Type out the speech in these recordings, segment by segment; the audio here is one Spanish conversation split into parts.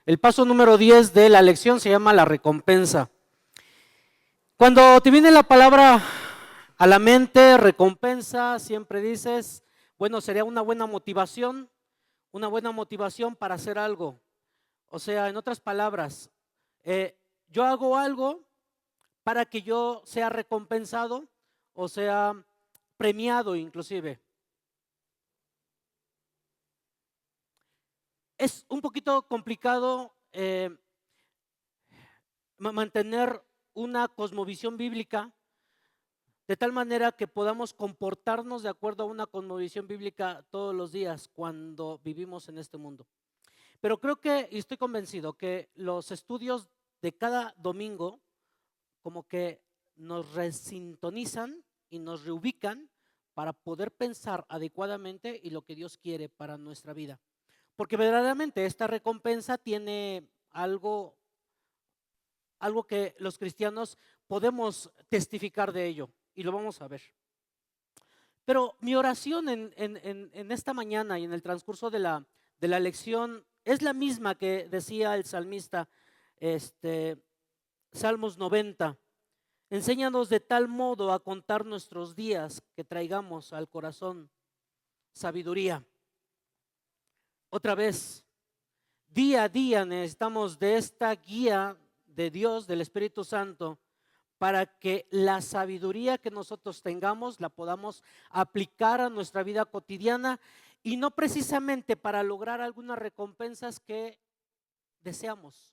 El paso número 10 de la lección se llama la recompensa. Cuando te viene la palabra a la mente, recompensa, siempre dices, bueno, sería una buena motivación para hacer algo. O sea, en otras palabras, yo hago algo para que yo sea recompensado o sea premiado inclusive. Es un poquito complicado mantener una cosmovisión bíblica de tal manera que podamos comportarnos de acuerdo a una cosmovisión bíblica todos los días cuando vivimos en este mundo. Pero creo que, y estoy convencido, que los estudios de cada domingo como que nos resintonizan y nos reubican para poder pensar adecuadamente y lo que Dios quiere para nuestra vida. Porque verdaderamente esta recompensa tiene algo que los cristianos podemos testificar de ello y lo vamos a ver. Pero mi oración en esta mañana y en el transcurso de la lección es la misma que decía el salmista, Salmos 90. Enséñanos de tal modo a contar nuestros días que traigamos al corazón sabiduría. Otra vez, día a día necesitamos de esta guía de Dios, del Espíritu Santo, para que la sabiduría que nosotros tengamos la podamos aplicar a nuestra vida cotidiana y no precisamente para lograr algunas recompensas que deseamos,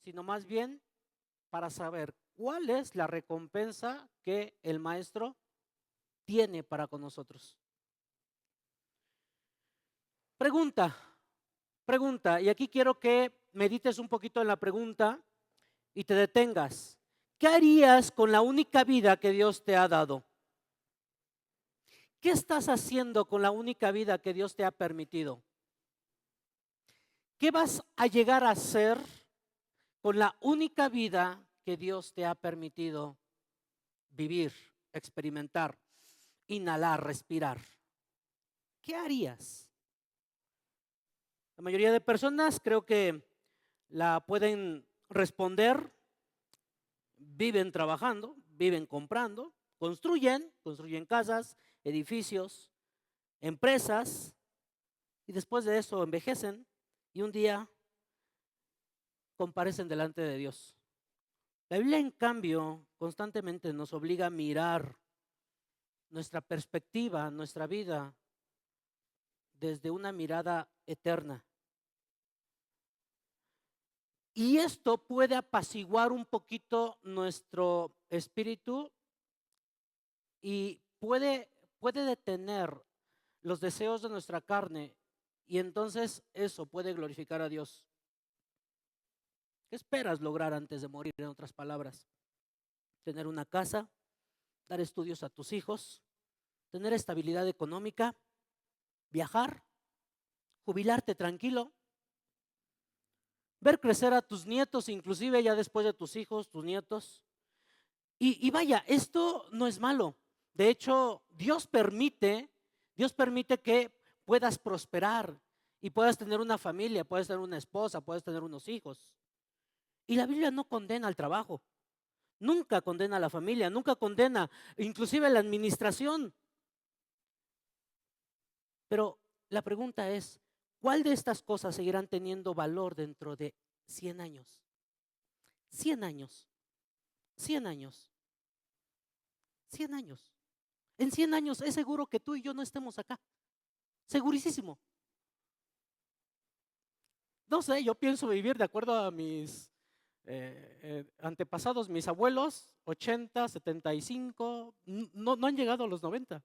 sino más bien para saber cuál es la recompensa que el Maestro tiene para con nosotros. Pregunta, y aquí quiero que medites un poquito en la pregunta y te detengas. ¿Qué harías con la única vida que Dios te ha dado? ¿Qué estás haciendo con la única vida que Dios te ha permitido? ¿Qué vas a llegar a hacer con la única vida que Dios te ha permitido vivir, experimentar, inhalar, respirar? ¿Qué harías? La mayoría de personas creo que la pueden responder. Viven trabajando, viven comprando, construyen casas, edificios, empresas, y después de eso envejecen y un día comparecen delante de Dios. La Biblia, en cambio, constantemente nos obliga a mirar nuestra perspectiva, nuestra vida, desde una mirada eterna. Y esto puede apaciguar un poquito nuestro espíritu y puede detener los deseos de nuestra carne, y entonces eso puede glorificar a Dios. ¿Qué esperas lograr antes de morir? En otras palabras, tener una casa, dar estudios a tus hijos, tener estabilidad económica, viajar, jubilarte tranquilo, ver crecer a tus nietos, inclusive ya después de tus hijos, tus nietos. Y vaya, esto no es malo. De hecho, Dios permite que puedas prosperar y puedas tener una familia, puedes tener una esposa, puedes tener unos hijos. Y la Biblia no condena al trabajo, nunca condena a la familia, nunca condena inclusive la administración. Pero la pregunta es, ¿cuál de estas cosas seguirán teniendo valor dentro de 100 años? 100 años, 100 años, 100 años. En 100 años es seguro que tú y yo no estemos acá. Segurísimo. No sé, yo pienso vivir de acuerdo a mis antepasados, mis abuelos, 80, 75, no han llegado a los 90.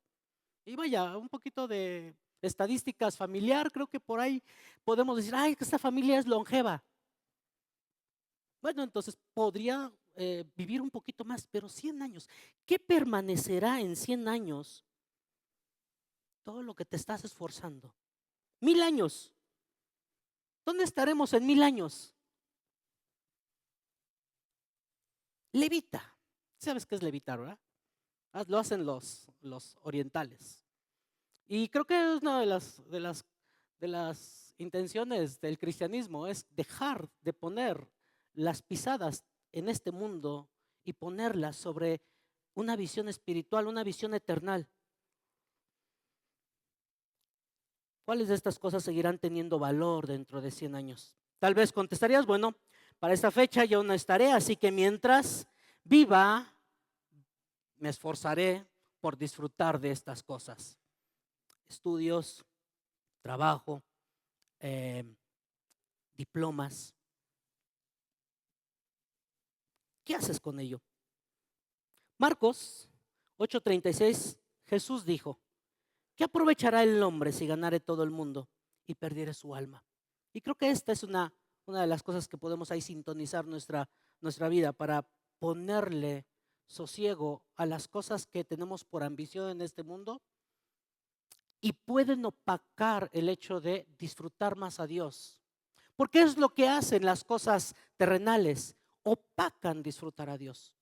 Y vaya, un poquito de estadísticas familiar, creo que por ahí podemos decir, ay, que esta familia es longeva. Bueno, entonces podría vivir un poquito más, pero 100 años. ¿Qué permanecerá en 100 años? Todo lo que te estás esforzando. 1000 años. ¿Dónde estaremos en 1000 años? levita. ¿Sabes qué es levitar, verdad? Lo hacen los orientales. Y creo que es una de las intenciones del cristianismo, es dejar de poner las pisadas en este mundo y ponerlas sobre una visión espiritual, una visión eternal. ¿Cuáles de estas cosas seguirán teniendo valor dentro de 100 años? Tal vez contestarías, bueno, para esta fecha yo no estaré, así que mientras viva, me esforzaré por disfrutar de estas cosas. Estudios, trabajo, eh, diplomas. ¿Qué haces con ello? Marcos 8:36, Jesús dijo, ¿qué aprovechará el hombre si ganare todo el mundo y perdiere su alma? Y creo que esta es una de las cosas que podemos ahí sintonizar nuestra vida para ponerle sosiego a las cosas que tenemos por ambición en este mundo y pueden opacar el hecho de disfrutar más a Dios. Porque es lo que hacen las cosas terrenales, opacan disfrutar a Dios,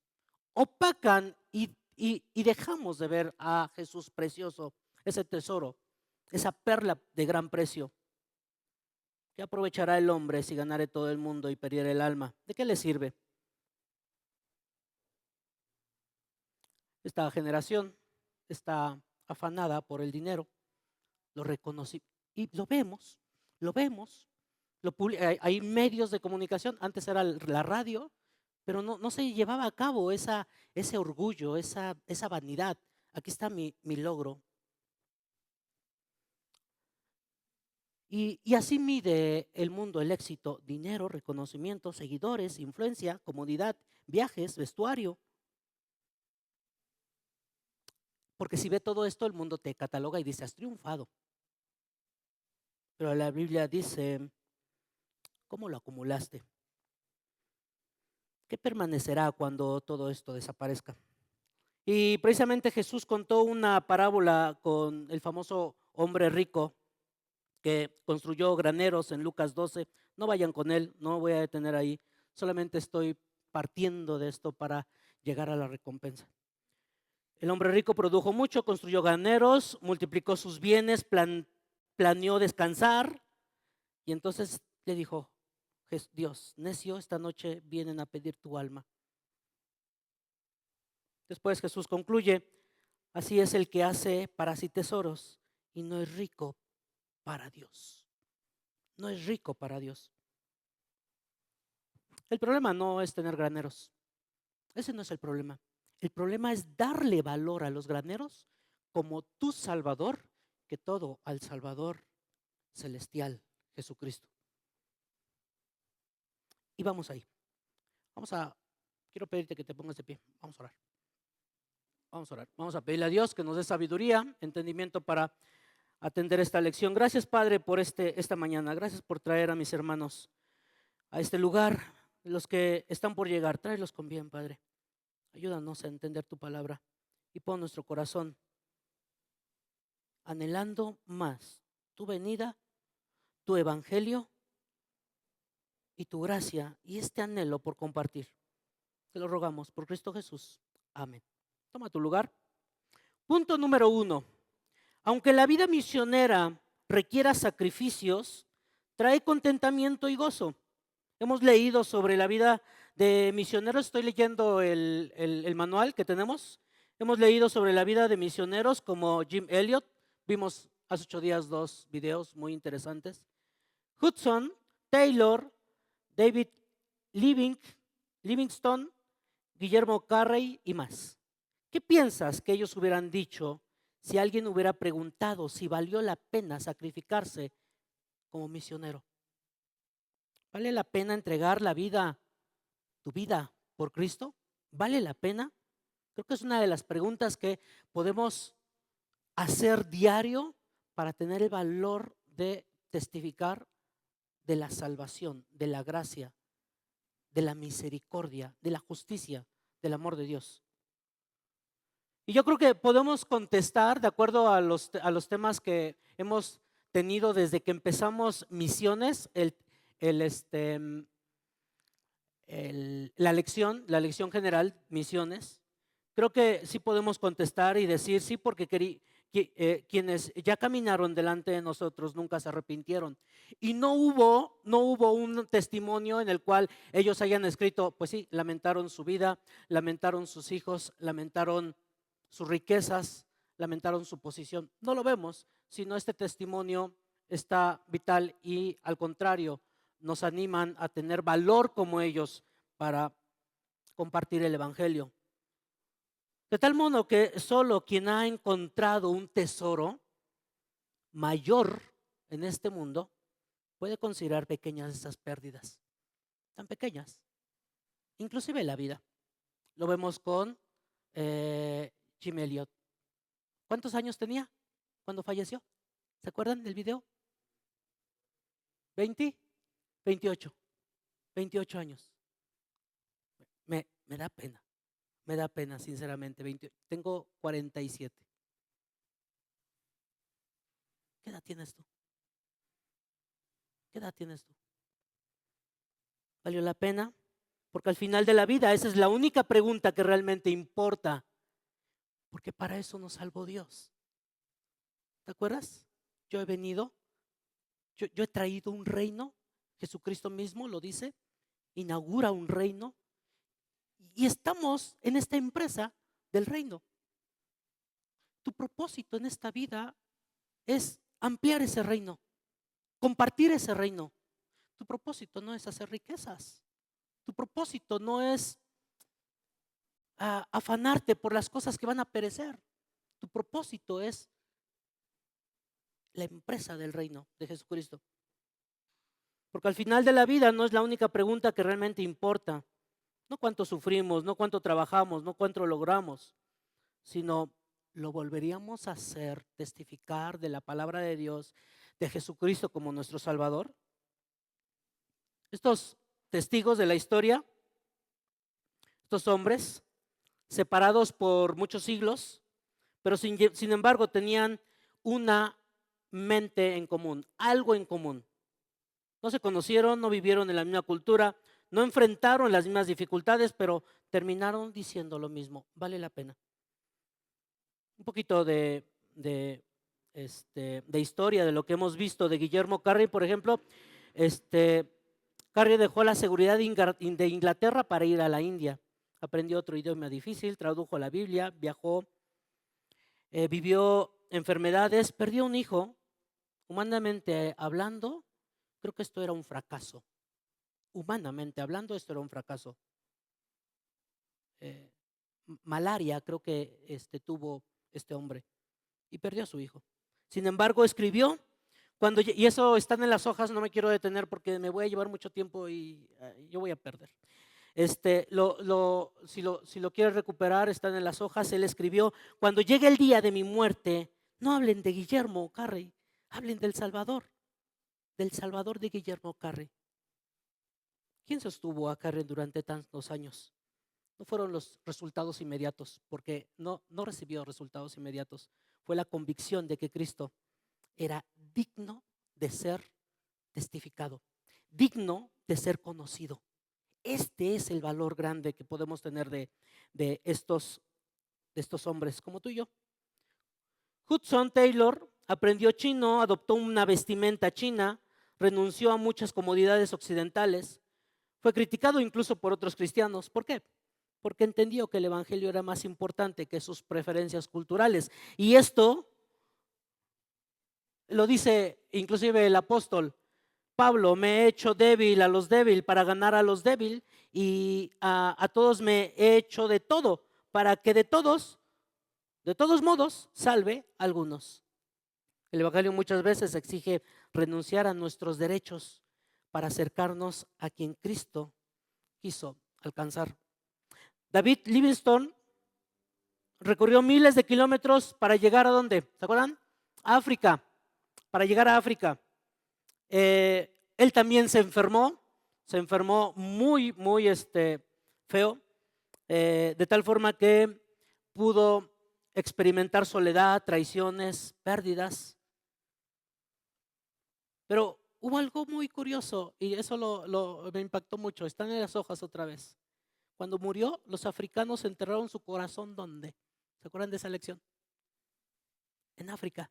opacan y dejamos de ver a Jesús precioso, ese tesoro, esa perla de gran precio. ¿Qué aprovechará el hombre si ganare todo el mundo y perdiere el alma? ¿De qué le sirve? Esta generación está afanada por el dinero, lo reconocí y lo vemos. Hay medios de comunicación, antes era la radio, pero no se llevaba a cabo ese orgullo, esa vanidad. Aquí está mi logro. Y así mide el mundo el éxito: dinero, reconocimiento, seguidores, influencia, comodidad, viajes, vestuario. Porque si ve todo esto, el mundo te cataloga y dice, has triunfado. Pero la Biblia dice, ¿cómo lo acumulaste? ¿Qué permanecerá cuando todo esto desaparezca? Y precisamente Jesús contó una parábola con el famoso hombre rico que construyó graneros en Lucas 12. No vayan con él, no voy a detener ahí. Solamente estoy partiendo de esto para llegar a la recompensa. El hombre rico produjo mucho, construyó graneros, multiplicó sus bienes, planeó descansar y entonces le dijo, Dios, necio, esta noche vienen a pedir tu alma. Después Jesús concluye, así es el que hace para sí tesoros y no es rico para Dios. No es rico para Dios. El problema no es tener graneros. Ese no es el problema. El problema es darle valor a los graneros como tu Salvador, que todo al Salvador celestial, Jesucristo. Y vamos ahí. Quiero pedirte que te pongas de pie. Vamos a orar. Vamos a orar. Vamos a pedirle a Dios que nos dé sabiduría, entendimiento para atender esta lección. Gracias, Padre, por esta mañana. Gracias por traer a mis hermanos a este lugar. Los que están por llegar, tráelos con bien, Padre. Ayúdanos a entender tu palabra y pon nuestro corazón anhelando más tu venida, tu evangelio y tu gracia y este anhelo por compartir. Te lo rogamos por Cristo Jesús. Amén. Toma tu lugar. Punto número 1. Aunque la vida misionera requiera sacrificios, trae contentamiento y gozo. Hemos leído sobre la vida de misioneros. Estoy leyendo el manual que tenemos. Hemos leído sobre la vida de misioneros como Jim Elliot. Vimos hace 8 días 2 videos muy interesantes. Hudson, Taylor, David Livingstone, Guillermo Carrey y más. ¿Qué piensas que ellos hubieran dicho si alguien hubiera preguntado si valió la pena sacrificarse como misionero? ¿Vale la pena entregar tu vida por Cristo? ¿Vale la pena? Creo que es una de las preguntas que podemos hacer diario para tener el valor de testificar de la salvación, de la gracia, de la misericordia, de la justicia, del amor de Dios. Y yo creo que podemos contestar de acuerdo a los temas que hemos tenido desde que empezamos misiones, la lección general, misiones, creo que sí podemos contestar y decir sí, porque quienes ya caminaron delante de nosotros nunca se arrepintieron. Y no hubo un testimonio en el cual ellos hayan escrito, pues sí, lamentaron su vida, lamentaron sus hijos, lamentaron sus riquezas, lamentaron su posición. No lo vemos, sino este testimonio está vital y al contrario, nos animan a tener valor como ellos para compartir el evangelio. De tal modo que solo quien ha encontrado un tesoro mayor en este mundo puede considerar pequeñas esas pérdidas, tan pequeñas, inclusive la vida. Lo vemos con Jim Elliot. ¿Cuántos años tenía cuando falleció? ¿Se acuerdan del video? 20, 28, 28 años. Me da pena, sinceramente. Tengo 47. ¿Qué edad tienes tú? ¿Qué edad tienes tú? ¿Valió la pena? Porque al final de la vida esa es la única pregunta que realmente importa. Porque para eso nos salvó Dios. ¿Te acuerdas? Yo he venido, yo he traído un reino. Jesucristo mismo lo dice. Inaugura un reino. Y estamos en esta empresa del reino. Tu propósito en esta vida es ampliar ese reino, compartir ese reino. Tu propósito no es hacer riquezas. Tu propósito no es afanarte por las cosas que van a perecer. Tu propósito es la empresa del reino de Jesucristo. Porque al final de la vida no es la única pregunta que realmente importa. No cuánto sufrimos, no cuánto trabajamos, no cuánto logramos, sino lo volveríamos a hacer, testificar de la palabra de Dios, de Jesucristo como nuestro Salvador. Estos testigos de la historia, estos hombres, separados por muchos siglos, pero sin embargo tenían una mente en común, algo en común. No se conocieron, no vivieron en la misma cultura, no enfrentaron las mismas dificultades, pero terminaron diciendo lo mismo: vale la pena. Un poquito de historia de lo que hemos visto de Guillermo Carrey, por ejemplo. Carrey dejó la seguridad de Inglaterra para ir a la India. Aprendió otro idioma difícil, tradujo la Biblia, viajó, vivió enfermedades, perdió un hijo. Humanamente hablando, creo que esto era un fracaso. Humanamente hablando, esto era un fracaso. Malaria creo que tuvo este hombre y perdió a su hijo. Sin embargo, escribió, y eso está en las hojas, no me quiero detener porque me voy a llevar mucho tiempo y yo voy a perder. Si lo quieres recuperar, están en las hojas. Él escribió: cuando llegue el día de mi muerte, no hablen de Guillermo Carrey, hablen del Salvador de Guillermo Carrey. ¿Quién sostuvo a Carrey durante tantos años? No fueron los resultados inmediatos, porque no recibió resultados inmediatos. Fue la convicción de que Cristo era digno de ser testificado, digno de ser conocido. Este es el valor grande que podemos tener de estos hombres como tú y yo. Hudson Taylor aprendió chino, adoptó una vestimenta china, renunció a muchas comodidades occidentales. Fue criticado incluso por otros cristianos. ¿Por qué? Porque entendió que el evangelio era más importante que sus preferencias culturales. Y esto lo dice inclusive el apóstol Pablo: me he hecho débil a los débiles para ganar a los débiles, y a todos me he hecho de todo para que de todos modos salve a algunos. El evangelio muchas veces exige renunciar a nuestros derechos para acercarnos a quien Cristo quiso alcanzar. David Livingstone recorrió miles de kilómetros para llegar a ¿dónde? ¿Se acuerdan? A África, para llegar a África. Él también se enfermó muy, muy feo, de tal forma que pudo experimentar soledad, traiciones, pérdidas. Pero hubo algo muy curioso y eso me impactó mucho. Están en las hojas otra vez. Cuando murió, los africanos enterraron su corazón, ¿dónde? ¿Se acuerdan de esa lección? En África.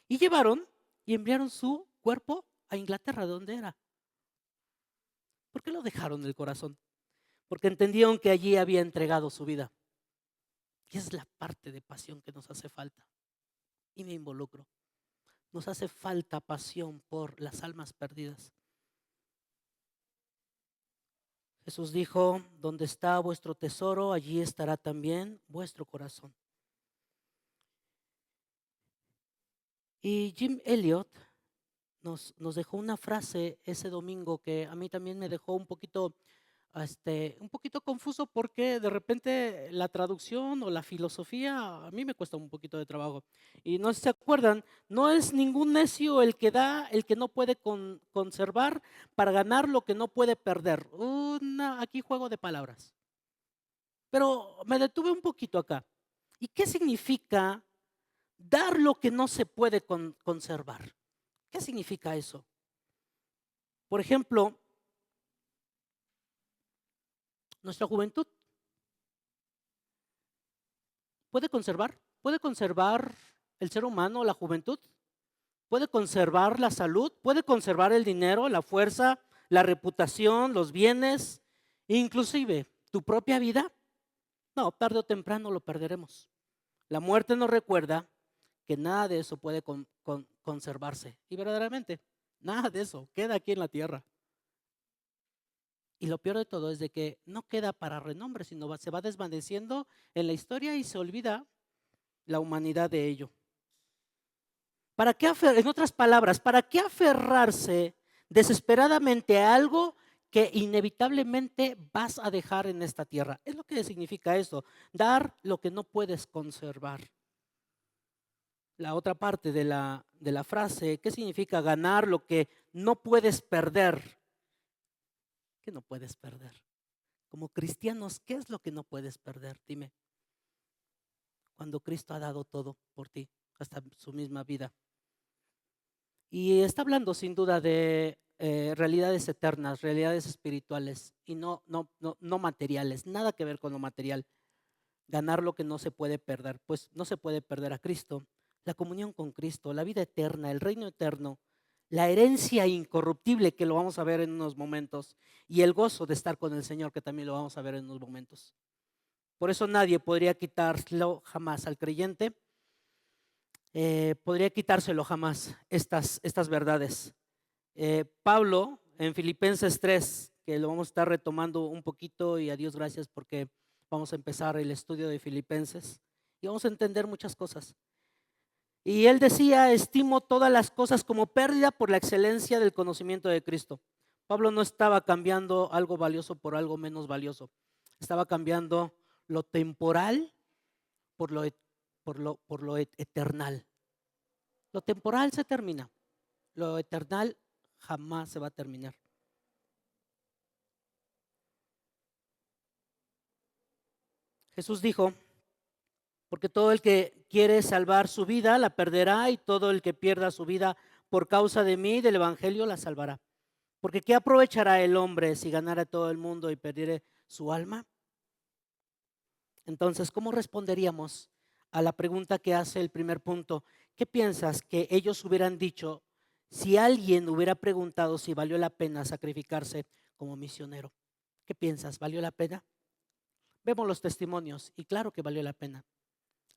Y llevaron y enviaron su cuerpo a Inglaterra, ¿de dónde era? ¿Por qué lo dejaron el corazón? Porque entendieron que allí había entregado su vida. Y esa es la parte de pasión que nos hace falta. Y me involucro. Nos hace falta pasión por las almas perdidas. Jesús dijo, donde está vuestro tesoro, allí estará también vuestro corazón. Y Jim Elliot nos dejó una frase ese domingo que a mí también me dejó un poquito confuso, porque de repente la traducción o la filosofía a mí me cuesta un poquito de trabajo. Y no sé si se acuerdan, no es ningún necio el que da, el que no puede conservar para ganar lo que no puede perder. Aquí juego de palabras. Pero me detuve un poquito acá. ¿Y qué significa dar lo que no se puede conservar? ¿Qué significa eso? Por ejemplo, nuestra juventud puede conservar el ser humano, la juventud, puede conservar la salud, puede conservar el dinero, la fuerza, la reputación, los bienes, inclusive tu propia vida. No, tarde o temprano lo perderemos. La muerte nos recuerda que nada de eso puede conservarse. Y verdaderamente, nada de eso queda aquí en la tierra. Y lo peor de todo es de que no queda para renombre, sino se va desvaneciendo en la historia y se olvida la humanidad de ello. En otras palabras, ¿para qué aferrarse desesperadamente a algo que inevitablemente vas a dejar en esta tierra? Es lo que significa esto, dar lo que no puedes conservar. La otra parte de la frase, ¿qué significa ganar lo que no puedes perder? ¿Qué no puedes perder? Como cristianos, ¿qué es lo que no puedes perder? Dime. Cuando Cristo ha dado todo por ti, hasta su misma vida. Y está hablando sin duda de realidades eternas, realidades espirituales y no materiales, nada que ver con lo material. Ganar lo que no se puede perder, pues no se puede perder a Cristo, la comunión con Cristo, la vida eterna, el reino eterno, la herencia incorruptible, que lo vamos a ver en unos momentos, y el gozo de estar con el Señor, que también lo vamos a ver en unos momentos. Por eso nadie podría quitarlo jamás al creyente. Podría quitárselo jamás estas verdades. Pablo en Filipenses 3, que lo vamos a estar retomando un poquito, y a Dios gracias porque vamos a empezar el estudio de Filipenses y vamos a entender muchas cosas. Y él decía, estimo todas las cosas como pérdida por la excelencia del conocimiento de Cristo. Pablo no estaba cambiando algo valioso por algo menos valioso. Estaba cambiando lo temporal por lo eternal. Lo temporal se termina, lo eternal jamás se va a terminar. Jesús dijo, porque todo el que quiere salvar su vida la perderá, y todo el que pierda su vida por causa de mí y del evangelio la salvará. Porque ¿qué aprovechará el hombre si ganara todo el mundo y perdiere su alma? Entonces, ¿cómo responderíamos a la pregunta que hace el primer punto? ¿Qué piensas que ellos hubieran dicho si alguien hubiera preguntado si valió la pena sacrificarse como misionero? ¿Qué piensas? ¿Valió la pena? Vemos los testimonios y claro que valió la pena.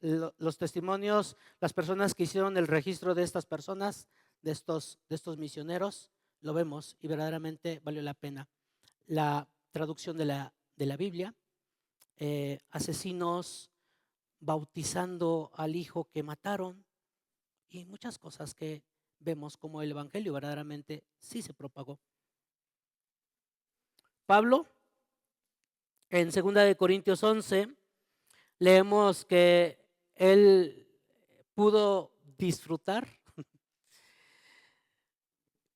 Los testimonios, las personas que hicieron el registro de estas personas, de estos misioneros, lo vemos y verdaderamente valió la pena. La traducción de la Biblia, asesinos bautizando al hijo que mataron y muchas cosas que vemos como el evangelio verdaderamente sí se propagó. Pablo, en 2 de Corintios 11, leemos que él pudo disfrutar,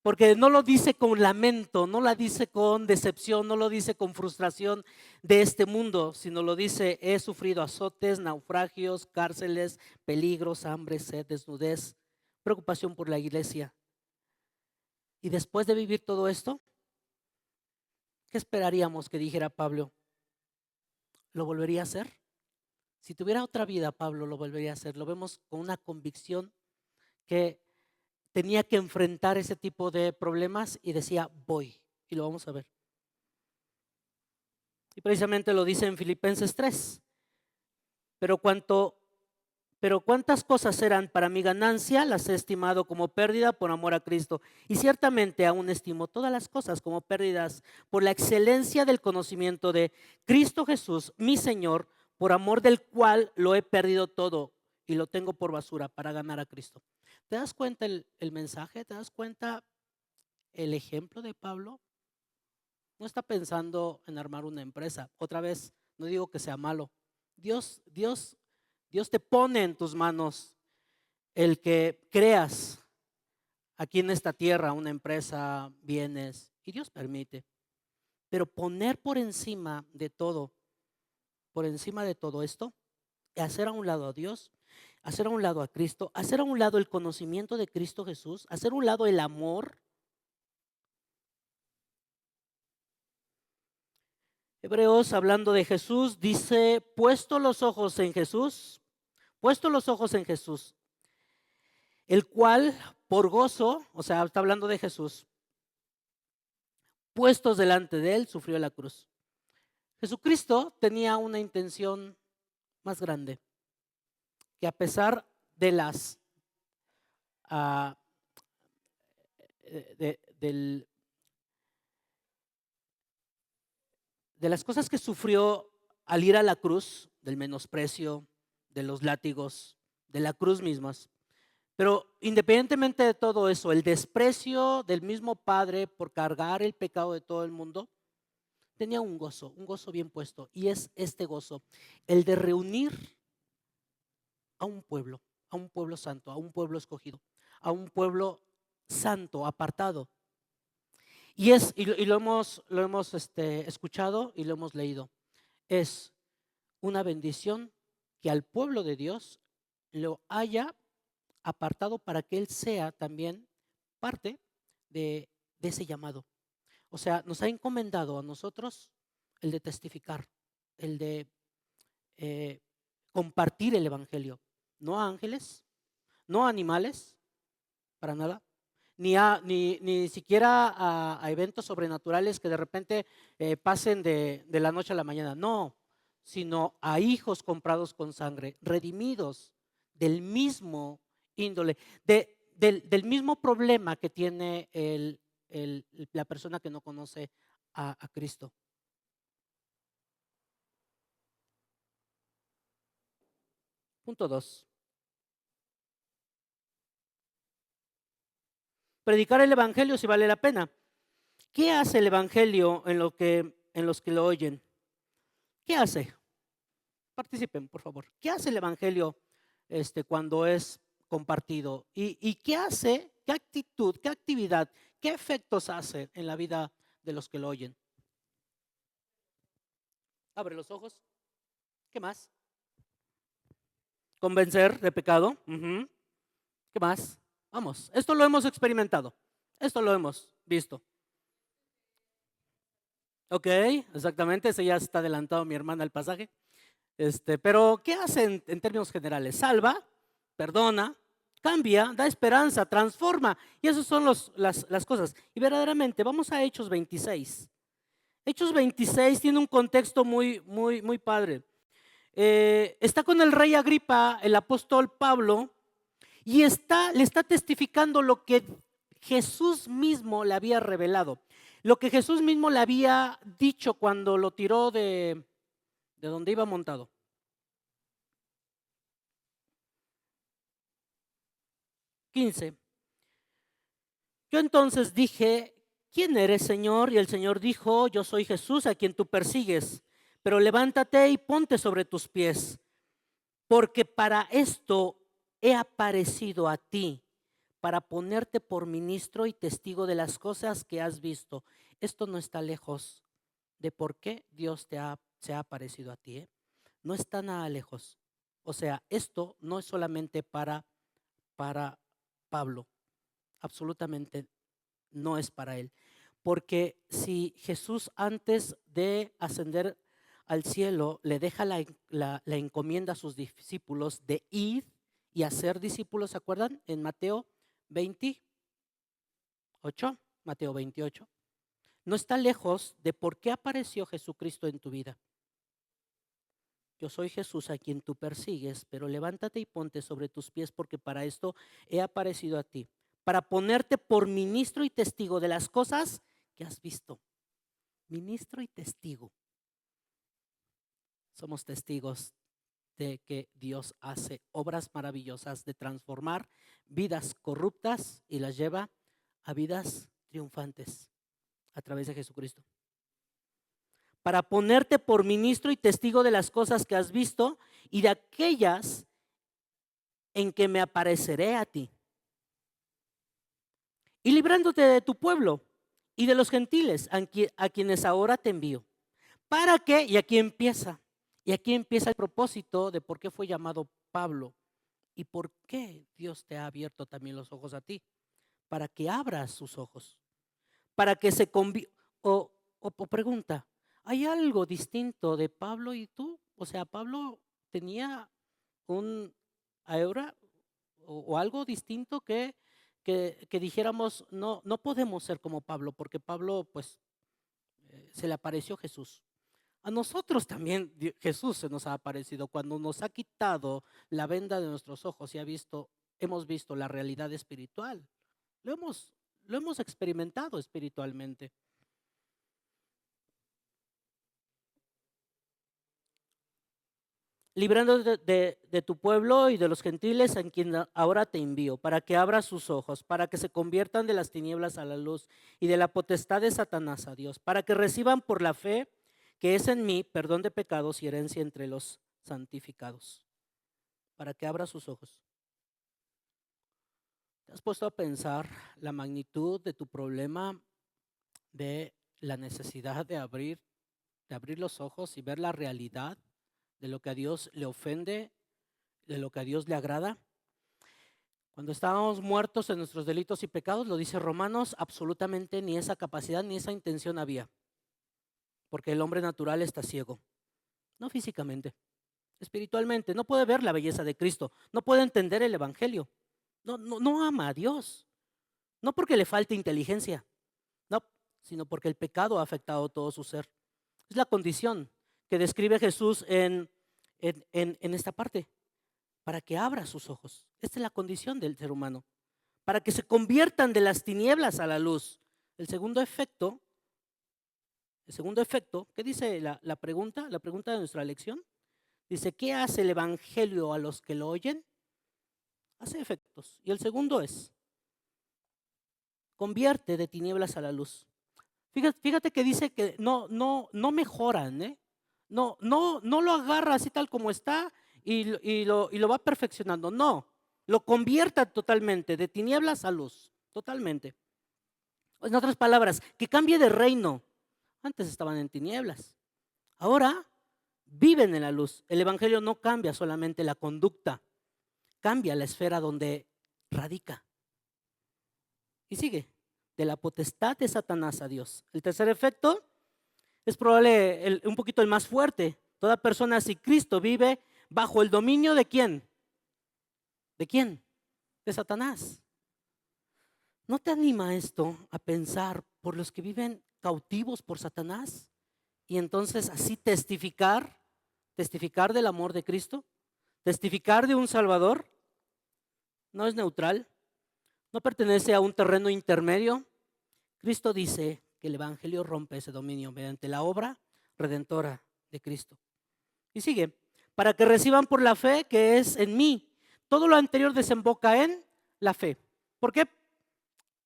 porque no lo dice con lamento, no la dice con decepción, no lo dice con frustración de este mundo, sino lo dice: he sufrido azotes, naufragios, cárceles, peligros, hambre, sed, desnudez, preocupación por la iglesia. Y después de vivir todo esto, ¿qué esperaríamos que dijera Pablo? ¿Lo volvería a hacer? Si tuviera otra vida, Pablo lo volvería a hacer. Lo vemos con una convicción que tenía que enfrentar ese tipo de problemas y decía, voy. Y lo vamos a ver. Y precisamente lo dice en Filipenses 3. Pero cuántas cosas eran para mi ganancia, las he estimado como pérdida por amor a Cristo. Y ciertamente aún estimo todas las cosas como pérdidas por la excelencia del conocimiento de Cristo Jesús, mi Señor, por amor del cual lo he perdido todo y lo tengo por basura para ganar a Cristo. ¿Te das cuenta el mensaje? ¿Te das cuenta el ejemplo de Pablo? No está pensando en armar una empresa. Otra vez, no digo que sea malo. Dios te pone en tus manos el que creas aquí en esta tierra una empresa, bienes, y Dios permite. Pero poner por encima de todo esto, hacer a un lado a Dios, hacer a un lado a Cristo, hacer a un lado el conocimiento de Cristo Jesús, hacer a un lado el amor. Hebreos, hablando de Jesús, dice, puesto los ojos en Jesús, el cual por gozo, o sea, está hablando de Jesús, puestos delante de él, sufrió la cruz. Jesucristo tenía una intención más grande, que a pesar de las ah, del de las cosas que sufrió al ir a la cruz, del menosprecio, de los látigos, de la cruz mismas. Pero independientemente de todo eso, el desprecio del mismo Padre por cargar el pecado de todo el mundo, tenía un gozo bien puesto. Y es este gozo, el de reunir a un pueblo santo, a un pueblo escogido, a un pueblo santo, apartado. Y lo hemos escuchado y lo hemos leído. Es una bendición que al pueblo de Dios lo haya apartado para que Él sea también parte de ese llamado. O sea, nos ha encomendado a nosotros el de testificar, el de eh, compartir el Evangelio. No a ángeles, no a animales, para nada, ni siquiera a eventos sobrenaturales que de repente pasen de la noche a la mañana. No, sino a hijos comprados con sangre, redimidos del mismo índole, del mismo problema que tiene la persona que no conoce a Cristo. Punto 2. Predicar el Evangelio si vale la pena. ¿Qué hace el Evangelio en los que lo oyen? ¿Qué hace? Participen, por favor. ¿Qué hace el Evangelio cuando es compartido? ¿Y qué hace, qué actitud, qué actividad, qué efectos hace en la vida de los que lo oyen? Abre los ojos. ¿Qué más? Convencer de pecado. ¿Qué más? Vamos, esto lo hemos experimentado. Esto lo hemos visto. Ok, exactamente, ese ya está adelantado mi hermana al pasaje. Pero ¿qué hace en términos generales? Salva, perdona, cambia, da esperanza, transforma. Y esas son las cosas. Y verdaderamente, vamos a Hechos 26. Hechos 26 tiene un contexto muy padre. Está con el rey Agripa, el apóstol Pablo, y le está testificando lo que Jesús mismo le había revelado. Lo que Jesús mismo le había dicho cuando lo tiró de donde iba montado. 15. Yo entonces dije, ¿quién eres, Señor? Y el Señor dijo, yo soy Jesús a quien tú persigues, pero levántate y ponte sobre tus pies, porque para esto he aparecido a ti, para ponerte por ministro y testigo de las cosas que has visto. Esto no está lejos de por qué Dios se ha aparecido a ti, ¿eh? No está nada lejos. O sea, esto no es solamente para Pablo, absolutamente no es para él. Porque si Jesús antes de ascender al cielo le deja la encomienda a sus discípulos de ir y hacer discípulos, ¿se acuerdan? En Mateo 28, Mateo 28. No está lejos de por qué apareció Jesucristo en tu vida. Yo soy Jesús a quien tú persigues, pero levántate y ponte sobre tus pies porque para esto he aparecido a ti, para ponerte por ministro y testigo de las cosas que has visto. Ministro y testigo. Somos testigos de que Dios hace obras maravillosas de transformar vidas corruptas y las lleva a vidas triunfantes a través de Jesucristo. Para ponerte por ministro y testigo de las cosas que has visto y de aquellas en que me apareceré a ti. Y librándote de tu pueblo y de los gentiles a quienes ahora te envío. ¿Para qué? Y aquí empieza el propósito de por qué fue llamado Pablo y por qué Dios te ha abierto también los ojos a ti. Para que abras sus ojos. Para que se convierta. O pregunta, ¿hay algo distinto de Pablo y tú? O sea, Pablo tenía un aura o algo distinto que dijéramos, no podemos ser como Pablo, porque Pablo pues se le apareció Jesús. A nosotros también Jesús se nos ha aparecido cuando nos ha quitado la venda de nuestros ojos y hemos visto la realidad espiritual. Lo hemos experimentado espiritualmente. Librando de tu pueblo y de los gentiles en quien ahora te envío, para que abras sus ojos, para que se conviertan de las tinieblas a la luz y de la potestad de Satanás a Dios, para que reciban por la fe que es en mí perdón de pecados y herencia entre los santificados, para que abras sus ojos. ¿Te has puesto a pensar la magnitud de tu problema, de la necesidad de abrir los ojos y ver la realidad de lo que a Dios le ofende, de lo que a Dios le agrada? Cuando estábamos muertos en nuestros delitos y pecados, lo dice Romanos, absolutamente ni esa capacidad ni esa intención había, porque el hombre natural está ciego, no físicamente, espiritualmente, no puede ver la belleza de Cristo, no puede entender el evangelio, no ama a Dios, no porque le falte inteligencia, no, sino porque el pecado ha afectado todo su ser. Es la condición que describe Jesús en esta parte, para que abra sus ojos. Esta es la condición del ser humano, para que se conviertan de las tinieblas a la luz. El segundo efecto, ¿qué dice la pregunta? La pregunta de nuestra lección. Dice, ¿qué hace el evangelio a los que lo oyen? Hace efectos. Y el segundo es, convierte de tinieblas a la luz. Fíjate que dice que no mejoran, ¿eh? No lo agarra así tal como está y lo va perfeccionando. No, lo convierta totalmente, de tinieblas a luz, totalmente. En otras palabras, que cambie de reino. Antes estaban en tinieblas, ahora viven en la luz. El evangelio no cambia solamente la conducta, cambia la esfera donde radica. Y sigue, de la potestad de Satanás a Dios. El tercer efecto es probable un poquito el más fuerte. Toda persona, si Cristo vive bajo el dominio de ¿quién? ¿De quién? De Satanás. ¿No te anima esto a pensar por los que viven cautivos por Satanás? Y entonces así testificar del amor de Cristo, testificar de un Salvador. No es neutral, no pertenece a un terreno intermedio. Cristo dice que el evangelio rompe ese dominio mediante la obra redentora de Cristo. Y sigue, para que reciban por la fe que es en mí. Todo lo anterior desemboca en la fe. ¿Por qué?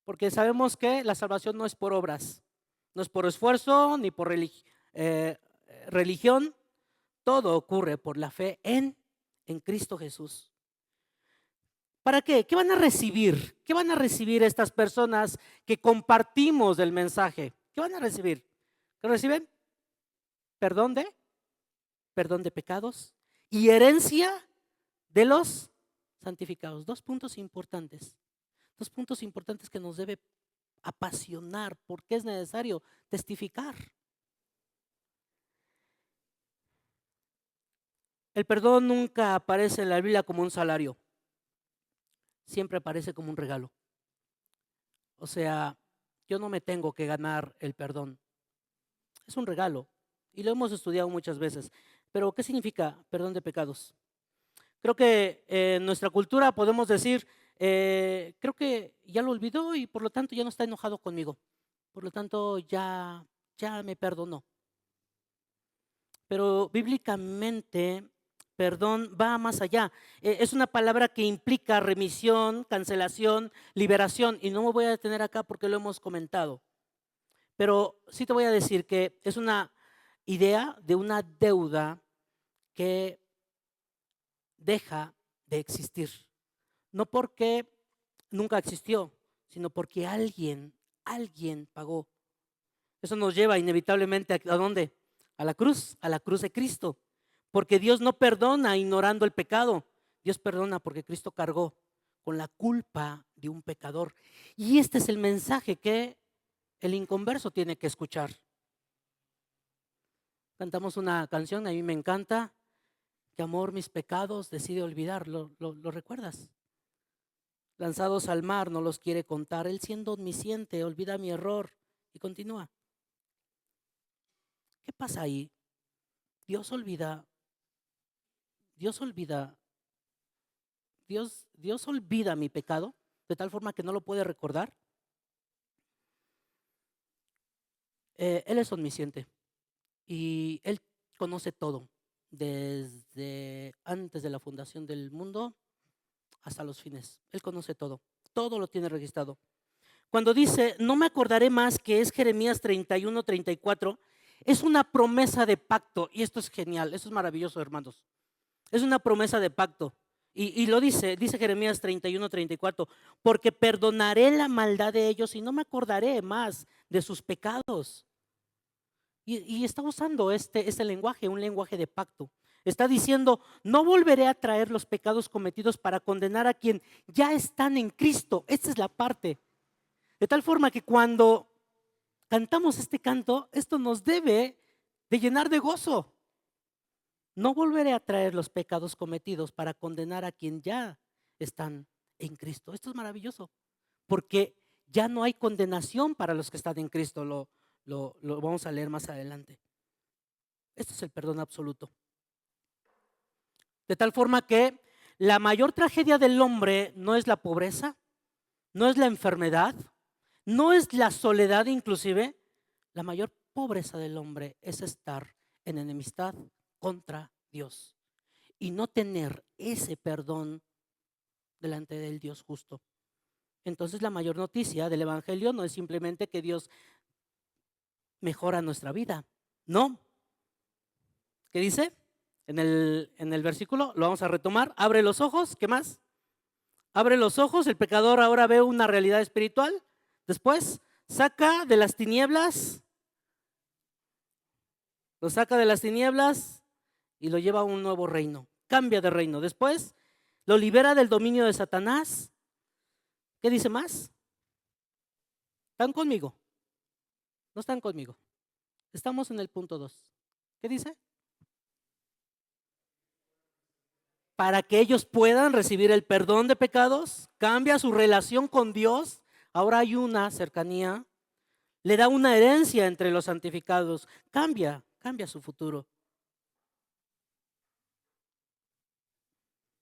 Porque sabemos que la salvación no es por obras, no es por esfuerzo ni por religión. Todo ocurre por la fe en Cristo Jesús. ¿Para qué? ¿Qué van a recibir? ¿Qué van a recibir estas personas que compartimos del mensaje? ¿Qué van a recibir? ¿Qué reciben? Perdón de pecados y herencia de los santificados. Dos puntos importantes que nos debe apasionar, porque es necesario testificar. El perdón nunca aparece en la Biblia como un salario, siempre aparece como un regalo. O sea, yo no me tengo que ganar el perdón, es un regalo y lo hemos estudiado muchas veces. Pero, ¿qué significa perdón de pecados? Creo que en nuestra cultura podemos decir, creo que ya lo olvidó y por lo tanto ya no está enojado conmigo. Por lo tanto, ya me perdonó. Pero bíblicamente, perdón va más allá. Es una palabra que implica remisión, cancelación, liberación. Y no me voy a detener acá porque lo hemos comentado. Pero sí te voy a decir que es una idea de una deuda que deja de existir. No porque nunca existió, sino porque alguien pagó. Eso nos lleva inevitablemente ¿a dónde? A la cruz de Cristo. Porque Dios no perdona ignorando el pecado. Dios perdona porque Cristo cargó con la culpa de un pecador. Y este es el mensaje que el inconverso tiene que escuchar. Cantamos una canción, a mí me encanta, que amor mis pecados decide olvidar. ¿Lo recuerdas? Lanzados al mar no los quiere contar. Él siendo omnisciente olvida mi error y continúa. ¿Qué pasa ahí? Dios olvida, Dios olvida, Dios olvida mi pecado de tal forma que no lo puede recordar. Él es omnisciente y Él conoce todo, desde antes de la fundación del mundo hasta los fines. Él conoce todo, todo lo tiene registrado. Cuando dice, no me acordaré más, que es Jeremías 31-34, es una promesa de pacto. Y esto es genial, esto es maravilloso, hermanos. Es una promesa de pacto. Y lo dice Jeremías 31-34, porque perdonaré la maldad de ellos y no me acordaré más de sus pecados. Y está usando este lenguaje, un lenguaje de pacto. Está diciendo, no volveré a traer los pecados cometidos para condenar a quien ya están en Cristo. Esta es la parte. De tal forma que cuando cantamos este canto, esto nos debe de llenar de gozo. No volveré a traer los pecados cometidos para condenar a quien ya están en Cristo. Esto es maravilloso, porque ya no hay condenación para los que están en Cristo. Lo vamos a leer más adelante. Este es el perdón absoluto. De tal forma que la mayor tragedia del hombre no es la pobreza, no es la enfermedad, no es la soledad inclusive. La mayor pobreza del hombre es estar en enemistad contra Dios y no tener ese perdón delante del Dios justo. Entonces la mayor noticia del Evangelio no es simplemente que Dios mejora nuestra vida. No. ¿Qué dice? En el versículo, lo vamos a retomar. Abre los ojos, ¿qué más? Abre los ojos, el pecador ahora ve una realidad espiritual. Después, saca de las tinieblas, lo saca de las tinieblas y lo lleva a un nuevo reino. Cambia de reino. Después, lo libera del dominio de Satanás. ¿Qué dice más? ¿Están conmigo? No están conmigo. Estamos en el punto 2. ¿Qué dice? Para que ellos puedan recibir el perdón de pecados, cambia su relación con Dios. Ahora hay una cercanía. Le da una herencia entre los santificados. Cambia su futuro.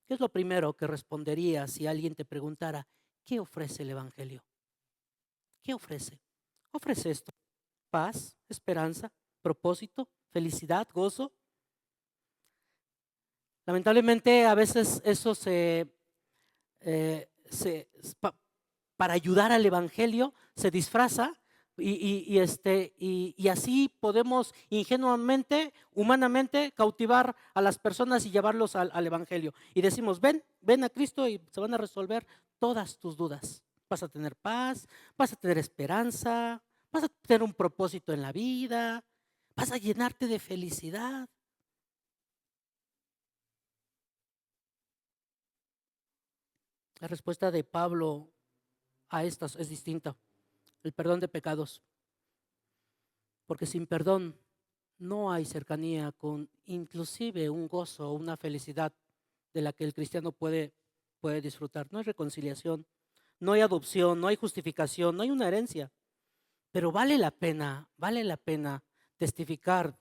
¿Qué es lo primero que responderías si alguien te preguntara, ¿qué ofrece el Evangelio? ¿Qué ofrece? Ofrece esto: paz, esperanza, propósito, felicidad, gozo. Lamentablemente a veces eso eh, se- pa- para ayudar al Evangelio se disfraza y así podemos ingenuamente, humanamente, cautivar a las personas y llevarlos al Evangelio. Y decimos, ven a Cristo y se van a resolver todas tus dudas. Vas a tener paz, vas a tener esperanza, vas a tener un propósito en la vida, vas a llenarte de felicidad. La respuesta de Pablo a estas es distinta. el perdón de pecados, porque sin perdón no hay cercanía con inclusive un gozo, una felicidad de la que el cristiano puede disfrutar. No hay reconciliación, no hay adopción, no hay justificación, no hay una herencia, pero vale la pena testificar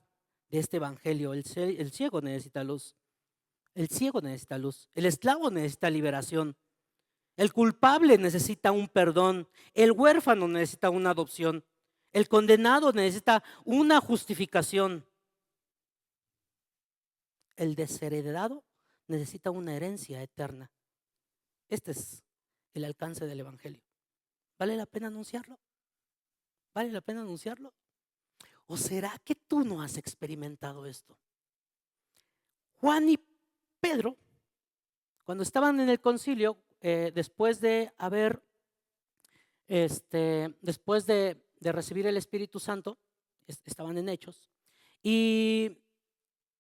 de este evangelio. El ciego necesita luz, el ciego necesita luz, el esclavo necesita liberación, el culpable necesita un perdón, el huérfano necesita una adopción, el condenado necesita una justificación, el desheredado necesita una herencia eterna. Este es el alcance del evangelio. ¿Vale la pena anunciarlo? ¿Vale la pena anunciarlo? ¿O será que tú no has experimentado esto? Juan y Pedro, cuando estaban en el concilio, después de haber, después de recibir el Espíritu Santo, estaban en Hechos, y,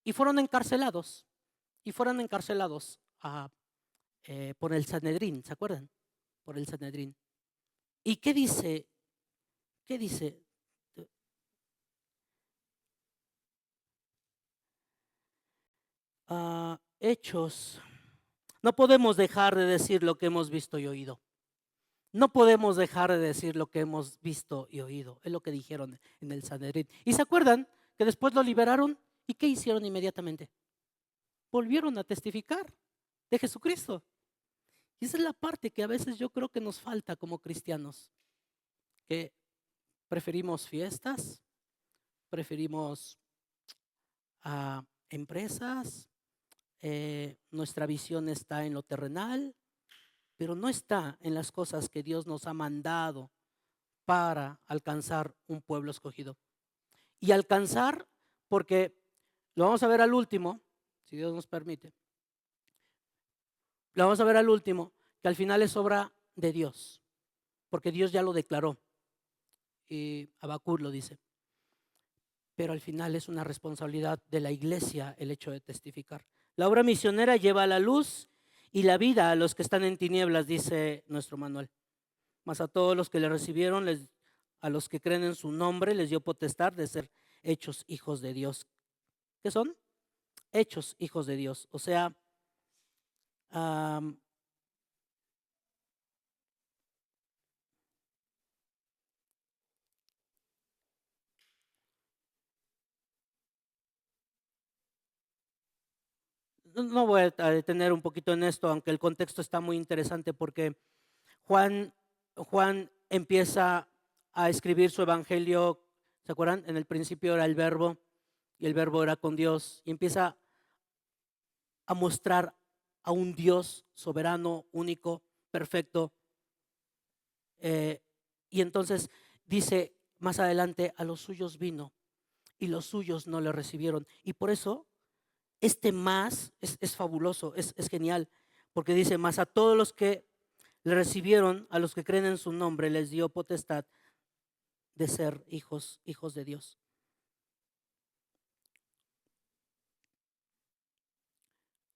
y fueron encarcelados, por el Sanedrín, ¿se acuerdan? Por el Sanedrín. ¿Y qué dice? ¿Qué dice? Hechos. No podemos dejar de decir lo que hemos visto y oído. No podemos dejar de decir lo que hemos visto y oído. Es lo que dijeron en el Sanedrín. ¿Y se acuerdan que después lo liberaron? ¿Y qué hicieron inmediatamente? Volvieron a testificar de Jesucristo. Y esa es la parte que a veces yo creo que nos falta como cristianos, que preferimos fiestas, preferimos empresas, nuestra visión está en lo terrenal, pero no está en las cosas que Dios nos ha mandado para alcanzar un pueblo escogido. Y alcanzar, porque lo vamos a ver al último, si Dios nos permite, lo vamos a ver al último, que al final es obra de Dios, porque Dios ya lo declaró, y Habacuc lo dice. Pero al final es una responsabilidad de la iglesia el hecho de testificar. La obra misionera lleva la luz y la vida a los que están en tinieblas, dice nuestro manual. Mas a todos los que le recibieron, a los que creen en su nombre, les dio potestad de ser hechos hijos de Dios. ¿Qué son? Hechos hijos de Dios. O sea, no voy a detener un poquito en esto, aunque el contexto está muy interesante, porque Juan empieza a escribir su evangelio. ¿Se acuerdan? En el principio era el verbo y el verbo era con Dios, y empieza a mostrar a un Dios soberano, único, perfecto. Y entonces dice más adelante, a los suyos vino y los suyos no le recibieron. Y por eso este más es fabuloso, es genial, porque dice, más a todos los que le recibieron, a los que creen en su nombre, les dio potestad de ser hijos de Dios.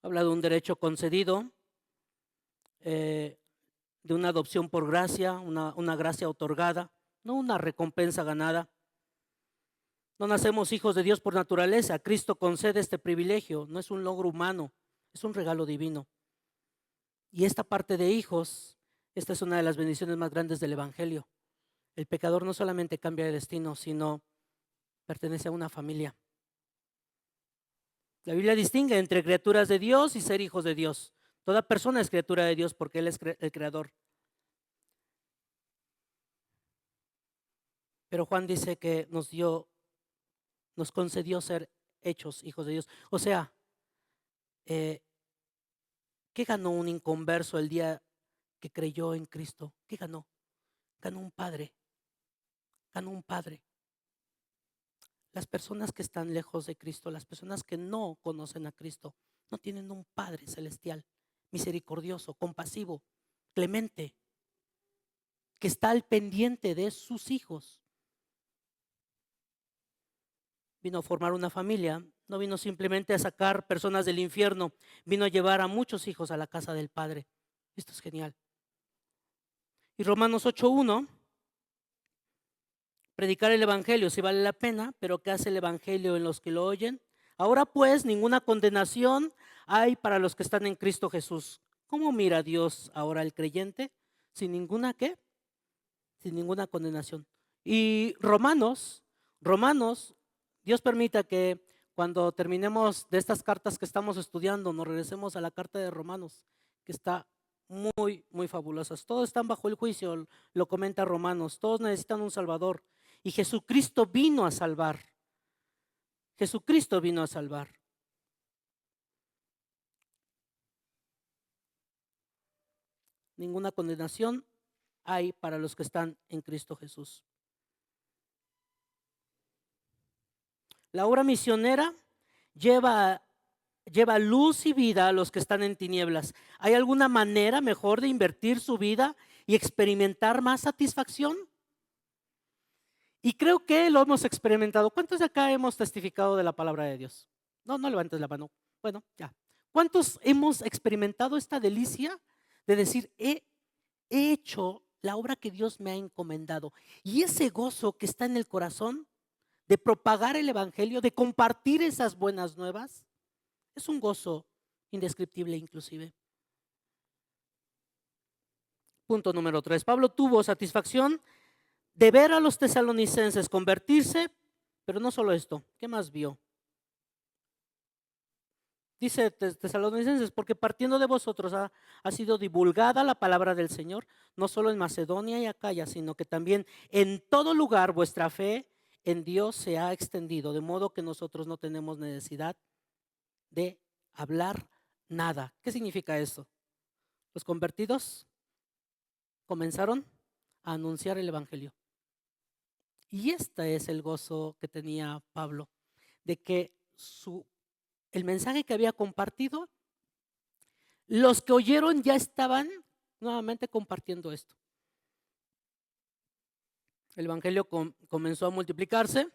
Habla de un derecho concedido, de una adopción por gracia, una gracia otorgada, no una recompensa ganada. No nacemos hijos de Dios por naturaleza. Cristo concede este privilegio, no es un logro humano, es un regalo divino. Y esta parte de hijos, esta es una de las bendiciones más grandes del Evangelio. El pecador no solamente cambia de destino, sino pertenece a una familia. La Biblia distingue entre criaturas de Dios y ser hijos de Dios. Toda persona es criatura de Dios porque Él es el creador. Pero Juan dice que nos concedió ser hechos hijos de Dios. O sea, ¿qué ganó un inconverso el día que creyó en Cristo? ¿Qué ganó? Ganó un padre. Ganó un padre. Las personas que están lejos de Cristo, las personas que no conocen a Cristo, no tienen un Padre celestial, misericordioso, compasivo, clemente, que está al pendiente de sus hijos. Vino a formar una familia, no vino simplemente a sacar personas del infierno, vino a llevar a muchos hijos a la casa del Padre. Esto es genial. Y Romanos 8:1 predicar el evangelio sí vale la pena, pero ¿qué hace el evangelio en los que lo oyen? Ahora pues, ninguna condenación hay para los que están en Cristo Jesús. ¿Cómo mira Dios ahora al creyente? Sin ninguna ¿qué? Sin ninguna condenación. Y Romanos, Dios permita que cuando terminemos de estas cartas que estamos estudiando, nos regresemos a la carta de Romanos, que está muy, muy fabulosas. Todos están bajo el juicio, lo comenta Romanos. Todos necesitan un Salvador. Y Jesucristo vino a salvar. Jesucristo vino a salvar. Ninguna condenación hay para los que están en Cristo Jesús. La obra misionera lleva luz y vida a los que están en tinieblas. ¿Hay alguna manera mejor de invertir su vida y experimentar más satisfacción? Y creo que lo hemos experimentado. ¿Cuántos de acá hemos testificado de la palabra de Dios? No levantes la mano. Bueno, ya. ¿Cuántos hemos experimentado esta delicia de decir, he hecho la obra que Dios me ha encomendado? Y ese gozo que está en el corazón de propagar el evangelio, de compartir esas buenas nuevas, es un gozo indescriptible inclusive. Punto número 3. Pablo tuvo satisfacción de ver a los tesalonicenses convertirse, pero no solo esto. ¿Qué más vio? Dice Tesalonicenses, porque partiendo de vosotros ha sido divulgada la palabra del Señor, no solo en Macedonia y Acaya, sino que también en todo lugar vuestra fe en Dios se ha extendido, de modo que nosotros no tenemos necesidad de hablar nada. ¿Qué significa eso? Los convertidos comenzaron a anunciar el evangelio. Y este es el gozo que tenía Pablo, de que el mensaje que había compartido, los que oyeron ya estaban nuevamente compartiendo esto. El evangelio comenzó a multiplicarse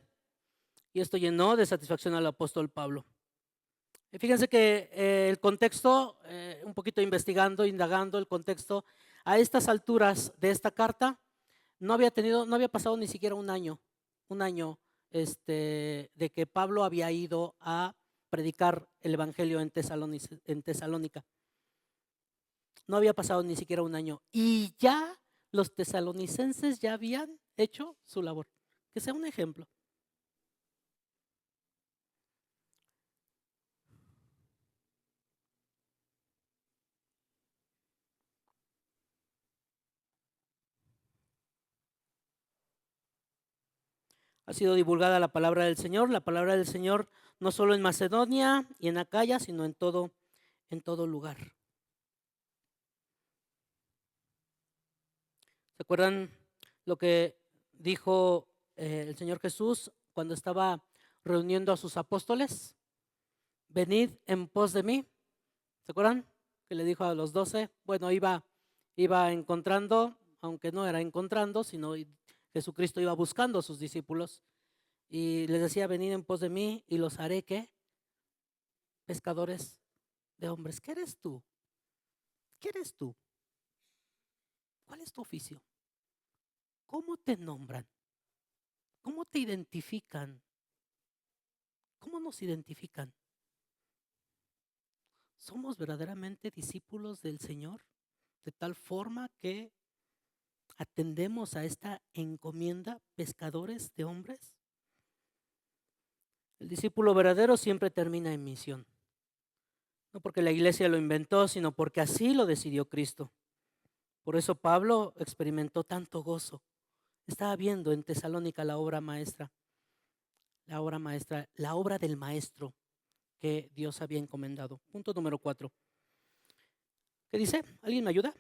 y esto llenó de satisfacción al apóstol Pablo. Fíjense que el contexto, un poquito investigando, indagando el contexto, a estas alturas de esta carta, no había pasado ni siquiera un año de que Pablo había ido a predicar el evangelio en Tesalónica. No había pasado ni siquiera un año y ya los tesalonicenses ya habían hecho su labor. Que sea un ejemplo. Ha sido divulgada la palabra del Señor no solo en Macedonia y en Acaya, sino en todo lugar. ¿Se acuerdan lo que dijo el Señor Jesús cuando estaba reuniendo a sus apóstoles? Venid en pos de mí. ¿Se acuerdan? Que le dijo a los 12. Bueno, iba encontrando, aunque no era encontrando, sino Jesucristo iba buscando a sus discípulos y les decía, venid en pos de mí y los haré, ¿qué? Pescadores de hombres. ¿Qué eres tú? ¿Qué eres tú? ¿Cuál es tu oficio? ¿Cómo te nombran? ¿Cómo te identifican? ¿Cómo nos identifican? ¿Somos verdaderamente discípulos del Señor? De tal forma que atendemos a esta encomienda, pescadores de hombres. El discípulo verdadero siempre termina en misión. No porque la iglesia lo inventó, sino porque así lo decidió Cristo. Por eso Pablo experimentó tanto gozo. Estaba viendo en Tesalónica la obra maestra, la obra del maestro que Dios había encomendado. Punto número 4. ¿Qué dice? ¿Alguien me ayuda?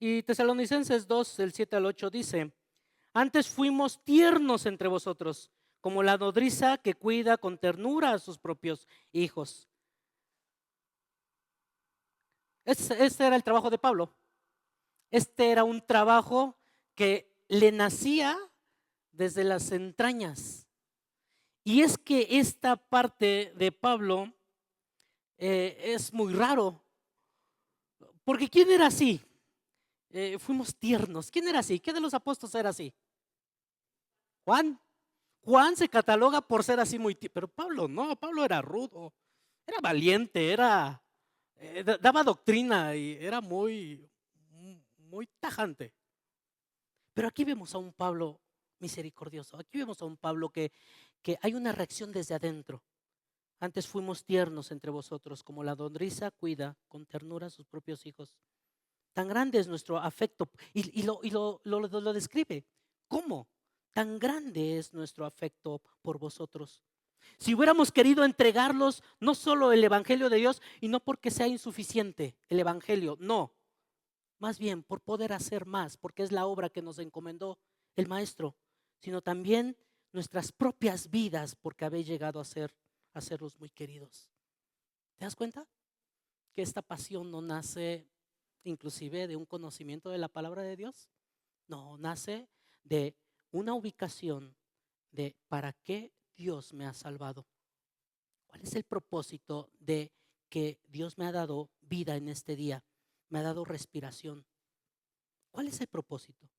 Y Tesalonicenses 2, del 7 al 8 dice, antes fuimos tiernos entre vosotros, como la nodriza que cuida con ternura a sus propios hijos. Este era el trabajo de Pablo. Este era un trabajo que le nacía desde las entrañas. Y es que esta parte de Pablo es muy raro, porque ¿quién era así? Fuimos tiernos. ¿Quién era así? ¿Qué de los apóstoles era así? Juan. Juan se cataloga por ser así muy tierno, pero Pablo no, Pablo era rudo, era valiente, daba doctrina y era muy tajante. Pero aquí vemos a un Pablo misericordioso, aquí vemos a un Pablo que hay una reacción desde adentro. Antes fuimos tiernos entre vosotros, como la nodriza cuida con ternura a sus propios hijos. Tan grande es nuestro afecto, y lo describe. ¿Cómo? Tan grande es nuestro afecto por vosotros. Si hubiéramos querido entregarlos, no solo el Evangelio de Dios, y no porque sea insuficiente el Evangelio, no. Más bien por poder hacer más, porque es la obra que nos encomendó el Maestro, sino también nuestras propias vidas, porque habéis llegado a serlos muy queridos. ¿Te das cuenta? Que esta pasión no nace inclusive de un conocimiento de la palabra de Dios. No, nace de una ubicación de para qué Dios me ha salvado. ¿Cuál es el propósito de que Dios me ha dado vida en este día? Me ha dado respiración. ¿Cuál es el propósito?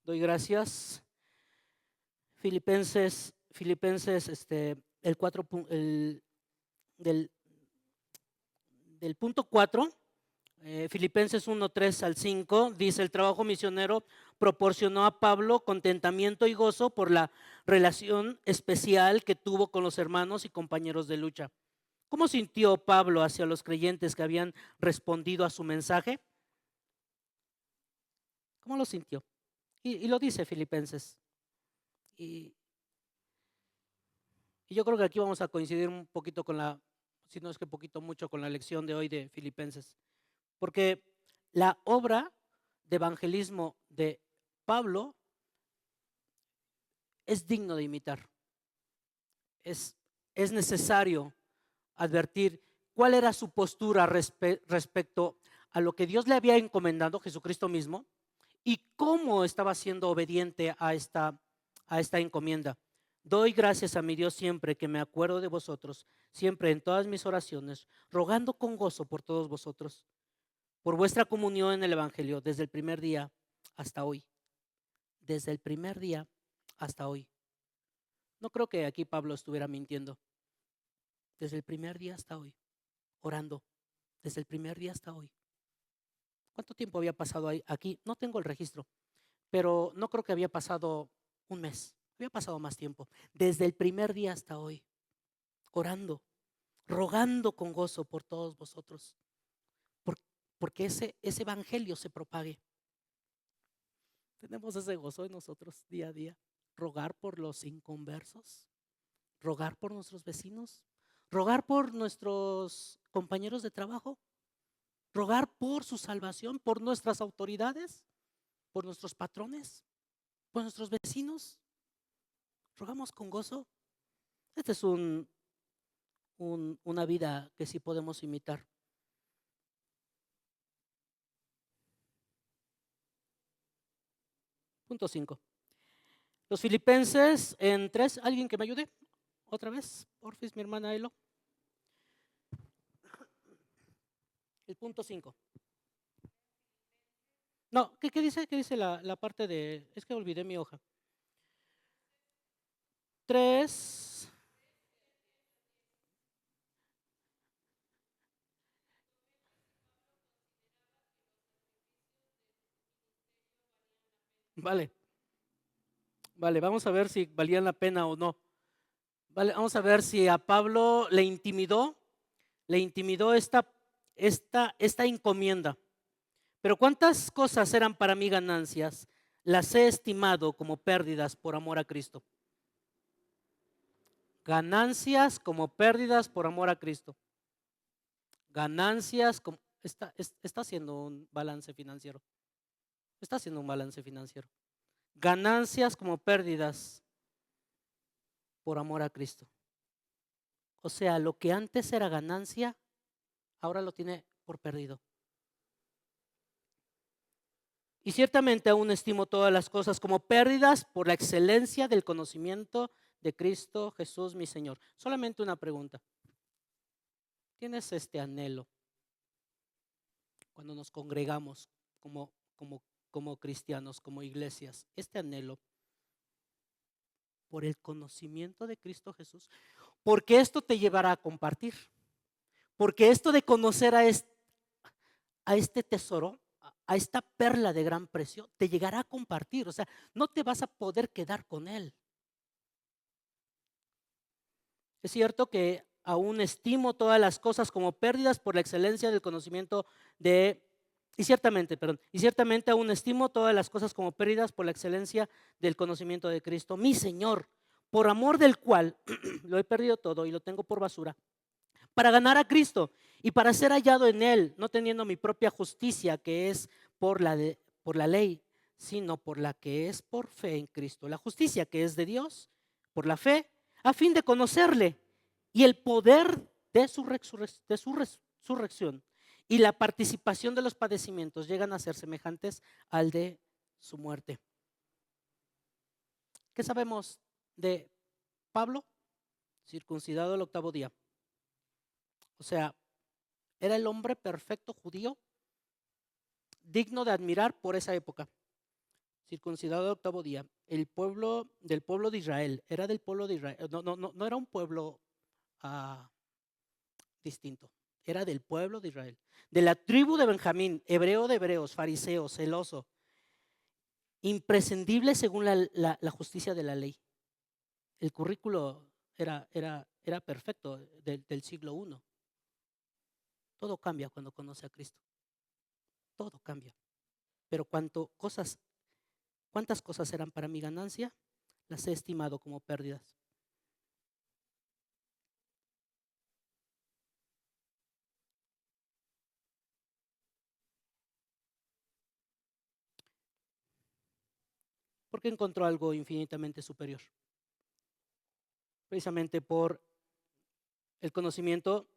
Doy gracias. Filipenses, el 4, del, del punto 4. Filipenses 1, 3 al 5 dice: el trabajo misionero proporcionó a Pablo contentamiento y gozo por la relación especial que tuvo con los hermanos y compañeros de lucha. ¿Cómo sintió Pablo hacia los creyentes que habían respondido a su mensaje? ¿Cómo lo sintió? Y lo dice Filipenses. Y, y yo creo que aquí vamos a coincidir un poquito con si no es que poquito, mucho con la lección de hoy de Filipenses. Porque la obra de evangelismo de Pablo es digno de imitar. Es necesario advertir cuál era su postura respecto a lo que Dios le había encomendado, Jesucristo mismo, y cómo estaba siendo obediente a esta encomienda. Doy gracias a mi Dios siempre que me acuerdo de vosotros, siempre en todas mis oraciones, rogando con gozo por todos vosotros, por vuestra comunión en el Evangelio, desde el primer día hasta hoy. Desde el primer día hasta hoy. No creo que aquí Pablo estuviera mintiendo. Desde el primer día hasta hoy, orando. Desde el primer día hasta hoy. ¿Cuánto tiempo había pasado ahí? Aquí no tengo el registro, pero no creo que había pasado un mes. Había pasado más tiempo. Desde el primer día hasta hoy, orando, rogando con gozo por todos vosotros, porque ese evangelio se propague. Tenemos ese gozo en nosotros día a día. Rogar por los inconversos, rogar por nuestros vecinos, rogar por nuestros compañeros de trabajo, rogar por su salvación, por nuestras autoridades, por nuestros patrones, por nuestros vecinos. Rogamos con gozo. Esta es una vida que sí podemos imitar. Punto 5. Los filipenses en 3. ¿Alguien que me ayude? Otra vez, porfis, mi hermana Elo. El punto 5. No, ¿qué dice? ¿Qué dice la parte de...? Es que olvidé mi hoja. 3. Vale. Vale, vamos a ver si valían la pena o no. Vale, vamos a ver si a Pablo le intimidó esta encomienda. Pero ¿cuántas cosas eran para mí ganancias? Las he estimado como pérdidas por amor a Cristo. Ganancias como pérdidas por amor a Cristo. Ganancias como... Está haciendo un balance financiero. Está haciendo un balance financiero. Ganancias como pérdidas por amor a Cristo. O sea, lo que antes era ganancia, ahora lo tiene por perdido. Y ciertamente aún estimo todas las cosas como pérdidas por la excelencia del conocimiento de Cristo Jesús mi Señor. Solamente una pregunta. ¿Tienes este anhelo cuando nos congregamos como cristianos, como iglesias? Este anhelo por el conocimiento de Cristo Jesús. Porque esto te llevará a compartir. Porque esto de conocer a este tesoro, a esta perla de gran precio, te llegará a compartir. O sea, no te vas a poder quedar con él. Es cierto que aún estimo todas las cosas como pérdidas por la excelencia del conocimiento y ciertamente aún estimo todas las cosas como pérdidas por la excelencia del conocimiento de Cristo, mi Señor, por amor del cual lo he perdido todo y lo tengo por basura, para ganar a Cristo y para ser hallado en Él, no teniendo mi propia justicia que es por la ley, sino por la que es por fe en Cristo. La justicia que es de Dios, por la fe, a fin de conocerle y el poder de su resurrección y la participación de los padecimientos llegan a ser semejantes al de su muerte. ¿Qué sabemos de Pablo? Circuncidado el 8º día. O sea, era el hombre perfecto judío, digno de admirar por esa época. Circuncidado el 8º día. Del pueblo de Israel. Era del pueblo de Israel. No era un pueblo distinto. Era del pueblo de Israel. De la tribu de Benjamín, hebreo de hebreos, fariseo, celoso. Imprescindible según la justicia de la ley. El currículo era perfecto del siglo I. Todo cambia cuando conoce a Cristo. Todo cambia. Pero cuántas cosas eran para mi ganancia, las he estimado como pérdidas. Porque encontró algo infinitamente superior. Precisamente por el conocimiento,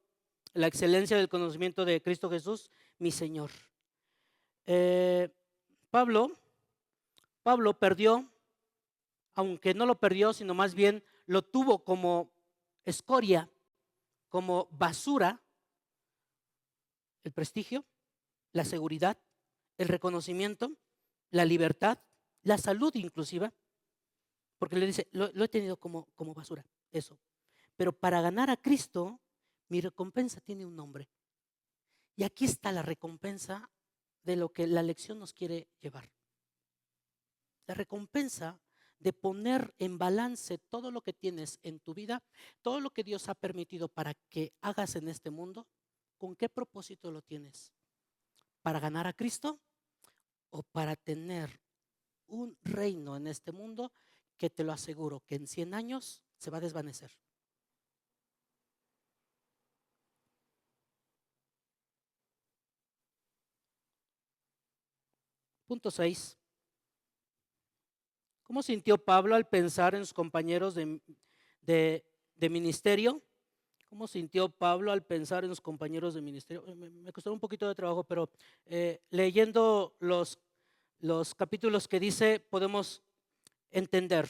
la excelencia del conocimiento de Cristo Jesús, mi Señor. Pablo perdió, aunque no lo perdió, sino más bien lo tuvo como escoria, como basura, el prestigio, la seguridad, el reconocimiento, la libertad, la salud inclusiva, porque le dice, lo he tenido como basura, eso. Pero para ganar a Cristo, mi recompensa tiene un nombre. Y aquí está la recompensa de lo que la lección nos quiere llevar. La recompensa de poner en balance todo lo que tienes en tu vida, todo lo que Dios ha permitido para que hagas en este mundo, ¿con qué propósito lo tienes? ¿Para ganar a Cristo o para tener un reino en este mundo que te lo aseguro que en 100 años se va a desvanecer? Punto 6. ¿Cómo sintió Pablo al pensar en sus compañeros de ministerio? ¿Cómo sintió Pablo al pensar en sus compañeros de ministerio? Me costó un poquito de trabajo, pero leyendo los capítulos que dice, podemos entender.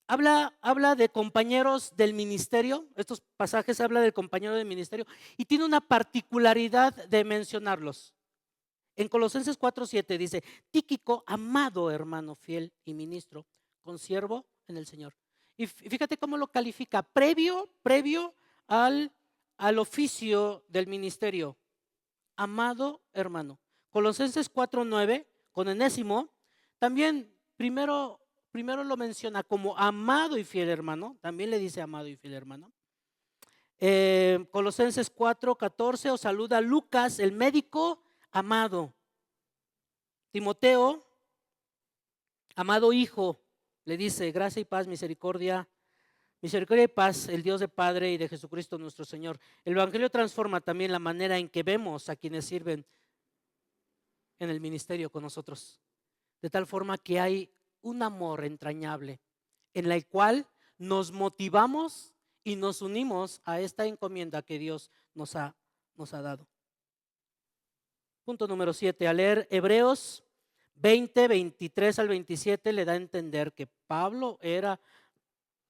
Habla de compañeros del ministerio. Estos pasajes habla del compañero del ministerio y tiene una particularidad de mencionarlos. En Colosenses 4:7 dice, Tíquico, amado hermano fiel y ministro, consiervo en el Señor. Y fíjate cómo lo califica, previo al oficio del ministerio. Amado hermano. Colosenses 4:9, con Onésimo, también primero lo menciona como amado y fiel hermano, también le dice amado y fiel hermano. Colosenses 4:14, os saluda Lucas, el médico amado. Timoteo, amado hijo, le dice, gracia y paz, misericordia y paz, el Dios de Padre y de Jesucristo nuestro Señor. El Evangelio transforma también la manera en que vemos a quienes sirven en el ministerio con nosotros, de tal forma que hay un amor entrañable en el cual nos motivamos y nos unimos a esta encomienda que Dios nos ha dado. Punto número 7. Al leer Hebreos 20, 23 al 27 le da a entender que Pablo era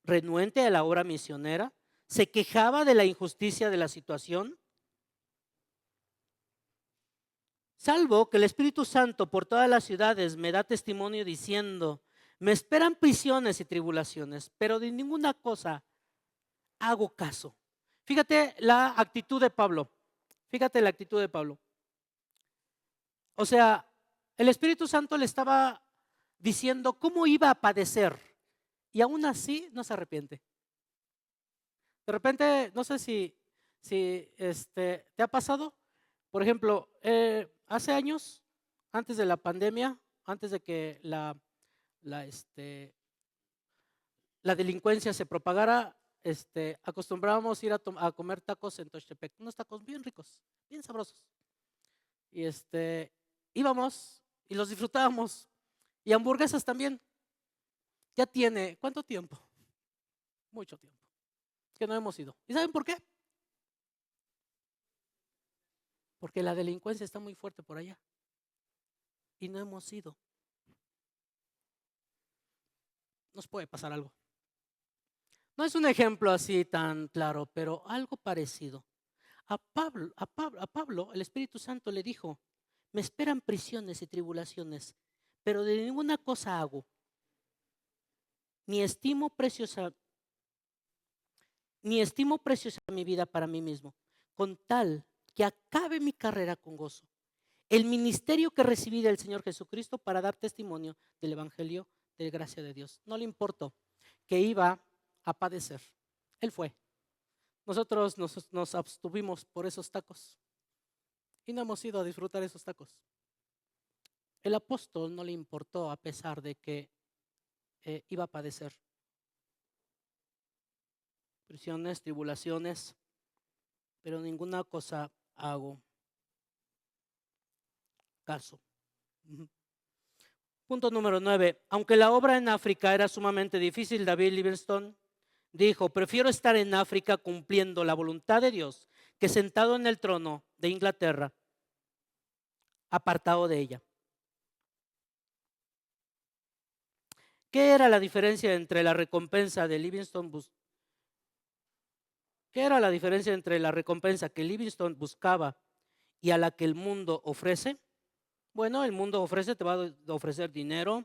renuente a la obra misionera, se quejaba de la injusticia de la situación, salvo que el Espíritu Santo por todas las ciudades me da testimonio diciendo, me esperan prisiones y tribulaciones, pero de ninguna cosa hago caso. Fíjate la actitud de Pablo, fíjate la actitud de Pablo. O sea, el Espíritu Santo le estaba diciendo cómo iba a padecer y aún así no se arrepiente. De repente, no sé si te ha pasado, por ejemplo, hace años, antes de la pandemia, antes de que la, este, la delincuencia se propagara, acostumbrábamos ir a comer tacos en Tochtepec, unos tacos bien ricos, bien sabrosos. Y íbamos y los disfrutábamos. Y hamburguesas también. Ya tiene, ¿cuánto tiempo? Mucho tiempo. Que no hemos ido. ¿Y saben por qué? Porque la delincuencia está muy fuerte por allá. Y no hemos ido. Nos puede pasar algo. No es un ejemplo así tan claro, pero algo parecido. A Pablo, el Espíritu Santo le dijo, me esperan prisiones y tribulaciones, pero de ninguna cosa hago, ni estimo preciosa mi vida para mí mismo, con tal que acabe mi carrera con gozo. El ministerio que recibí del Señor Jesucristo para dar testimonio del Evangelio de gracia de Dios. No le importó que iba a padecer. Él fue. Nosotros nos abstuvimos por esos tacos y no hemos ido a disfrutar esos tacos. El apóstol no le importó a pesar de que iba a padecer prisiones, tribulaciones, pero ninguna cosa hago caso. Punto número 9. Aunque la obra en África era sumamente difícil, David Livingstone dijo, prefiero estar en África cumpliendo la voluntad de Dios que sentado en el trono de Inglaterra, apartado de ella. ¿Qué era la diferencia entre la recompensa de Livingstone? ¿Qué era la diferencia entre la recompensa que Livingstone buscaba y a la que el mundo ofrece? Bueno, el mundo te va a ofrecer dinero,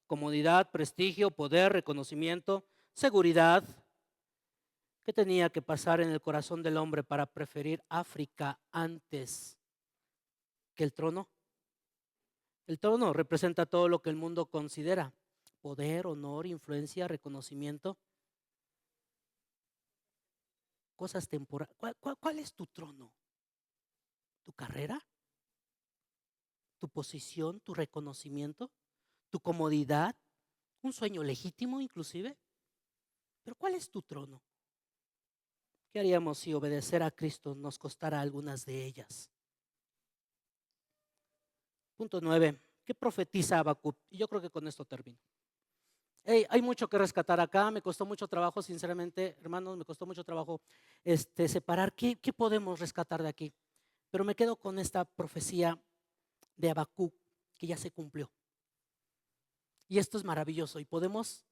comodidad, prestigio, poder, reconocimiento, seguridad. ¿Qué tenía que pasar en el corazón del hombre para preferir África antes que el trono? El trono representa todo lo que el mundo considera: poder, honor, influencia, reconocimiento, cosas temporales. ¿Cuál es tu trono? ¿Tu carrera? ¿Tu posición? ¿Tu reconocimiento? ¿Tu comodidad? ¿Un sueño legítimo inclusive? Pero ¿cuál es tu trono? ¿Qué haríamos si obedecer a Cristo nos costara algunas de ellas? Punto 9. ¿Qué profetiza Habacuc? Y yo creo que con esto termino. Hay mucho que rescatar acá. Me costó mucho trabajo, sinceramente, hermanos, me costó mucho trabajo separar qué podemos rescatar de aquí. Pero me quedo con esta profecía de Habacuc que ya se cumplió. Y esto es maravilloso y podemos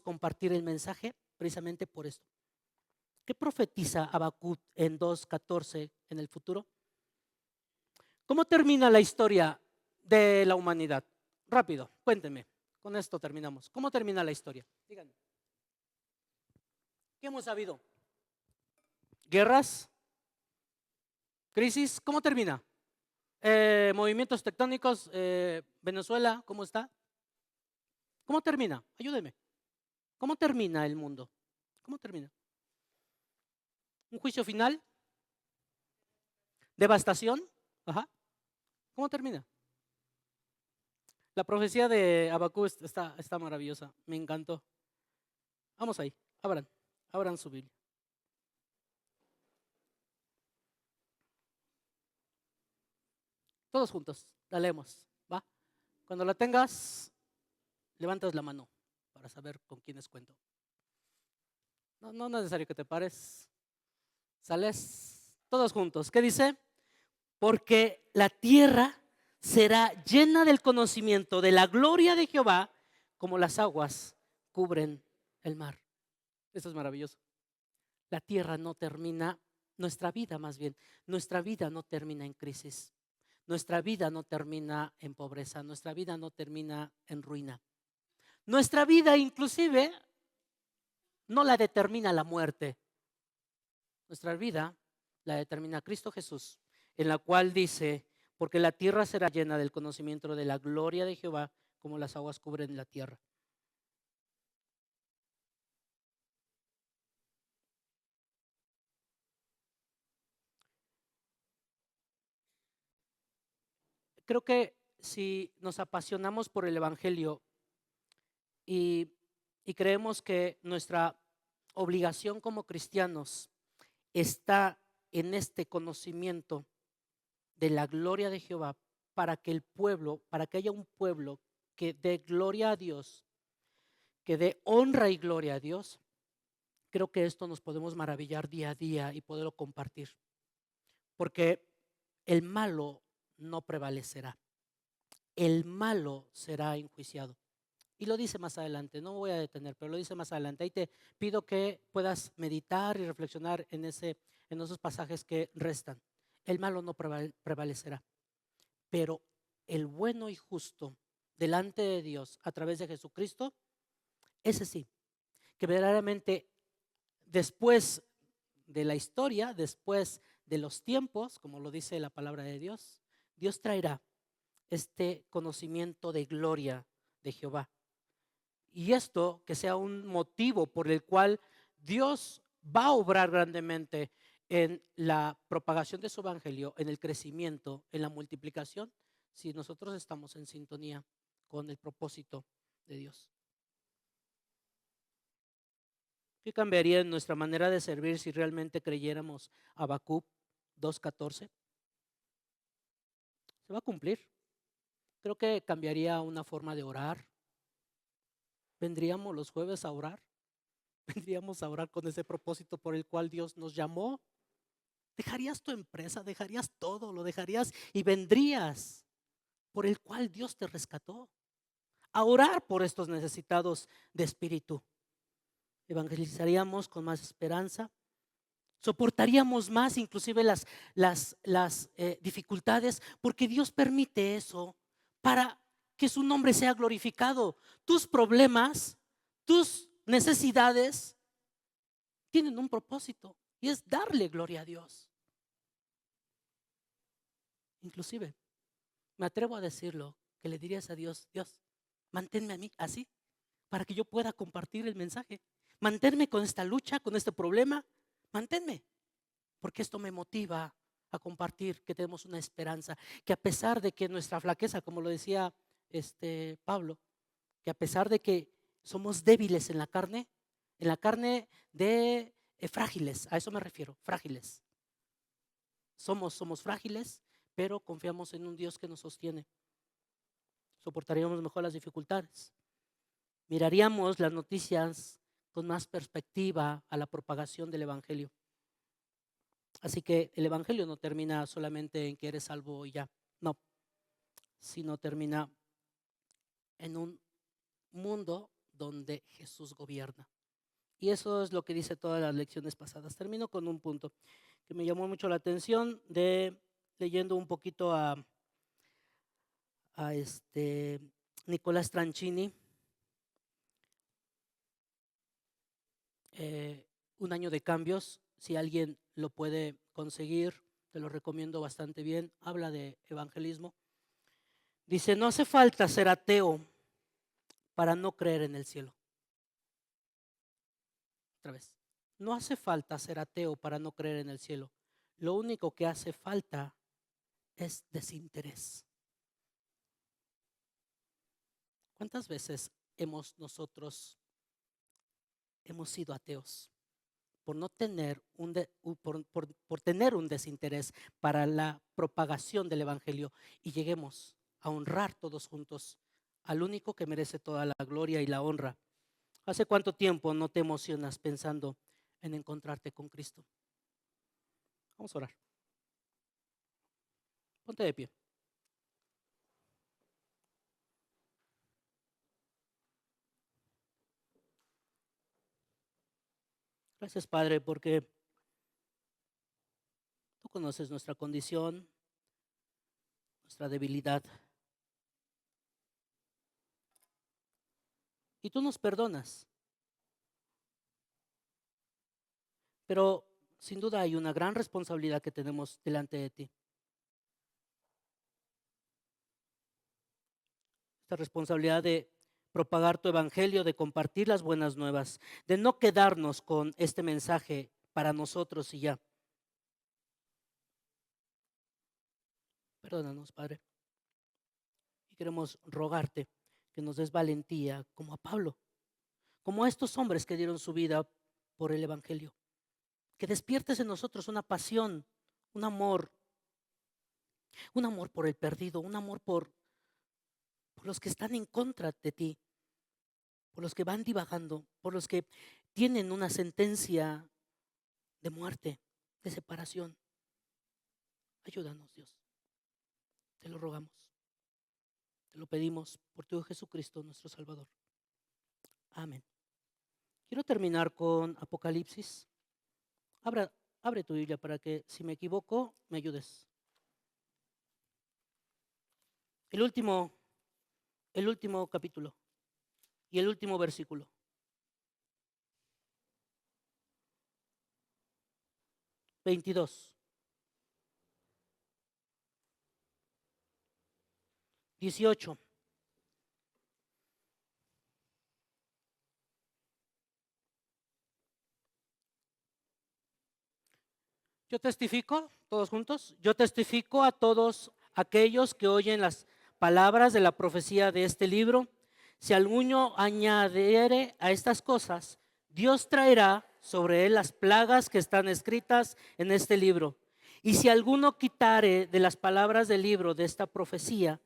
compartir el mensaje precisamente por esto. ¿Qué profetiza Habacuc en 2:14 en el futuro? ¿Cómo termina la historia de la humanidad? Rápido, cuéntenme. Con esto terminamos. ¿Cómo termina la historia? Díganme. ¿Qué hemos sabido? ¿Guerras? ¿Crisis? ¿Cómo termina? Movimientos tectónicos. Venezuela, ¿cómo está? ¿Cómo termina? Ayúdeme. ¿Cómo termina el mundo? ¿Cómo termina? ¿Un juicio final? ¿Devastación? Ajá. ¿Cómo termina? La profecía de Habacuc está maravillosa. Me encantó. Vamos ahí. Abran su Biblia. Todos juntos, la leemos, ¿va? Cuando la tengas, levantas la mano para saber con quiénes cuento. No es necesario que te pares. Sales todos juntos. ¿Qué dice? porque la tierra será llena del conocimiento de la gloria de Jehová, como las aguas cubren el mar. Eso es maravilloso. La tierra no termina, nuestra vida más bien, nuestra vida no termina en crisis. Nuestra vida no termina en pobreza, nuestra vida no termina en ruina. Nuestra vida inclusive no la determina la muerte. Nuestra vida la determina Cristo Jesús, en la cual dice, porque la tierra será llena del conocimiento de la gloria de Jehová, como las aguas cubren la tierra. Creo que si nos apasionamos por el Evangelio y, y creemos que nuestra obligación como cristianos está en este conocimiento de la gloria de Jehová, para que el pueblo, para que haya un pueblo que dé gloria a Dios, que dé honra y gloria a Dios, creo que esto nos podemos maravillar día a día y poderlo compartir, porque el malo no prevalecerá, el malo será enjuiciado. Y lo dice más adelante, no me voy a detener, pero lo dice más adelante. Ahí te pido que puedas meditar y reflexionar en esos pasajes que restan. El malo no prevalecerá, pero el bueno y justo delante de Dios a través de Jesucristo, ese sí, que verdaderamente después de la historia, después de los tiempos, como lo dice la palabra de Dios, Dios traerá este conocimiento de gloria de Jehová. Y esto que sea un motivo por el cual Dios va a obrar grandemente en la propagación de su evangelio, en el crecimiento, en la multiplicación, si nosotros estamos en sintonía con el propósito de Dios. ¿Qué cambiaría en nuestra manera de servir si realmente creyéramos Habacuc 2:14? Se va a cumplir. Creo que cambiaría una forma de orar. ¿Vendríamos los jueves a orar? ¿Vendríamos a orar con ese propósito por el cual Dios nos llamó? ¿Dejarías tu empresa? ¿Dejarías todo? ¿Lo dejarías y vendrías por el cual Dios te rescató? A orar por estos necesitados de espíritu. Evangelizaríamos con más esperanza. Soportaríamos más inclusive las dificultades, porque Dios permite eso para que su nombre sea glorificado. Tus problemas, tus necesidades tienen un propósito y es darle gloria a Dios. Inclusive, me atrevo a decirlo, que le dirías a Dios, Dios, manténme a mí así, para que yo pueda compartir el mensaje. Manténme con esta lucha, con este problema, manténme. Porque esto me motiva a compartir que tenemos una esperanza, que a pesar de que nuestra flaqueza, como lo decía Pablo, que a pesar de que somos débiles en la carne de frágiles, a eso me refiero, frágiles. Somos frágiles, pero confiamos en un Dios que nos sostiene. Soportaríamos mejor las dificultades. Miraríamos las noticias con más perspectiva a la propagación del Evangelio. Así que el Evangelio no termina solamente en que eres salvo y ya, no, sino termina en un mundo donde Jesús gobierna. Y eso es lo que dice todas las lecciones pasadas. Termino con un punto que me llamó mucho la atención leyendo un poquito a Nicolás Tranchini, Un año de cambios. Si alguien lo puede conseguir, te lo recomiendo bastante bien. Habla de evangelismo. Dice, no hace falta ser ateo para no creer en el cielo. Otra vez, no hace falta ser ateo para no creer en el cielo. Lo único que hace falta es desinterés. ¿Cuántas veces nosotros hemos sido ateos por no tener por tener un desinterés para la propagación del evangelio, y lleguemos a honrar todos juntos al único que merece toda la gloria y la honra? ¿Hace cuánto tiempo no te emocionas pensando en encontrarte con Cristo? Vamos a orar. Ponte de pie. Gracias, Padre, porque tú conoces nuestra condición, nuestra debilidad. Y tú nos perdonas. Pero sin duda hay una gran responsabilidad que tenemos delante de ti. Esta responsabilidad de propagar tu evangelio, de compartir las buenas nuevas, de no quedarnos con este mensaje para nosotros y ya. Perdónanos, Padre. Y queremos rogarte que nos des valentía como a Pablo, como a estos hombres que dieron su vida por el evangelio. Que despiertes en nosotros una pasión, un amor por el perdido, un amor por los que están en contra de ti, por los que van divagando, por los que tienen una sentencia de muerte, de separación. Ayúdanos, Dios. Te lo rogamos. Te lo pedimos por tu Hijo Jesucristo, nuestro Salvador. Amén. Quiero terminar con Apocalipsis. Abre tu Biblia para que, si me equivoco, me ayudes. El último capítulo y el último versículo. 22. 18. Yo testifico, todos juntos, yo testifico a todos aquellos que oyen las palabras de la profecía de este libro. Si alguno añadiere a estas cosas, Dios traerá sobre él las plagas que están escritas en este libro. Y si alguno quitare de las palabras del libro de esta profecía,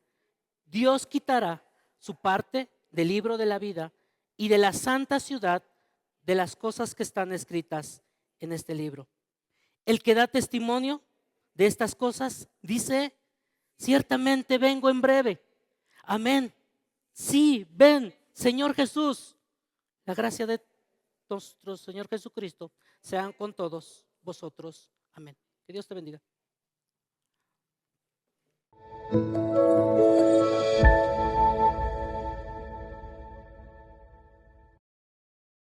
Dios quitará su parte del libro de la vida y de la santa ciudad de las cosas que están escritas en este libro. El que da testimonio de estas cosas dice: ciertamente vengo en breve. Amén. Sí, ven, Señor Jesús. La gracia de nuestro Señor Jesucristo sean con todos vosotros. Amén. Que Dios te bendiga.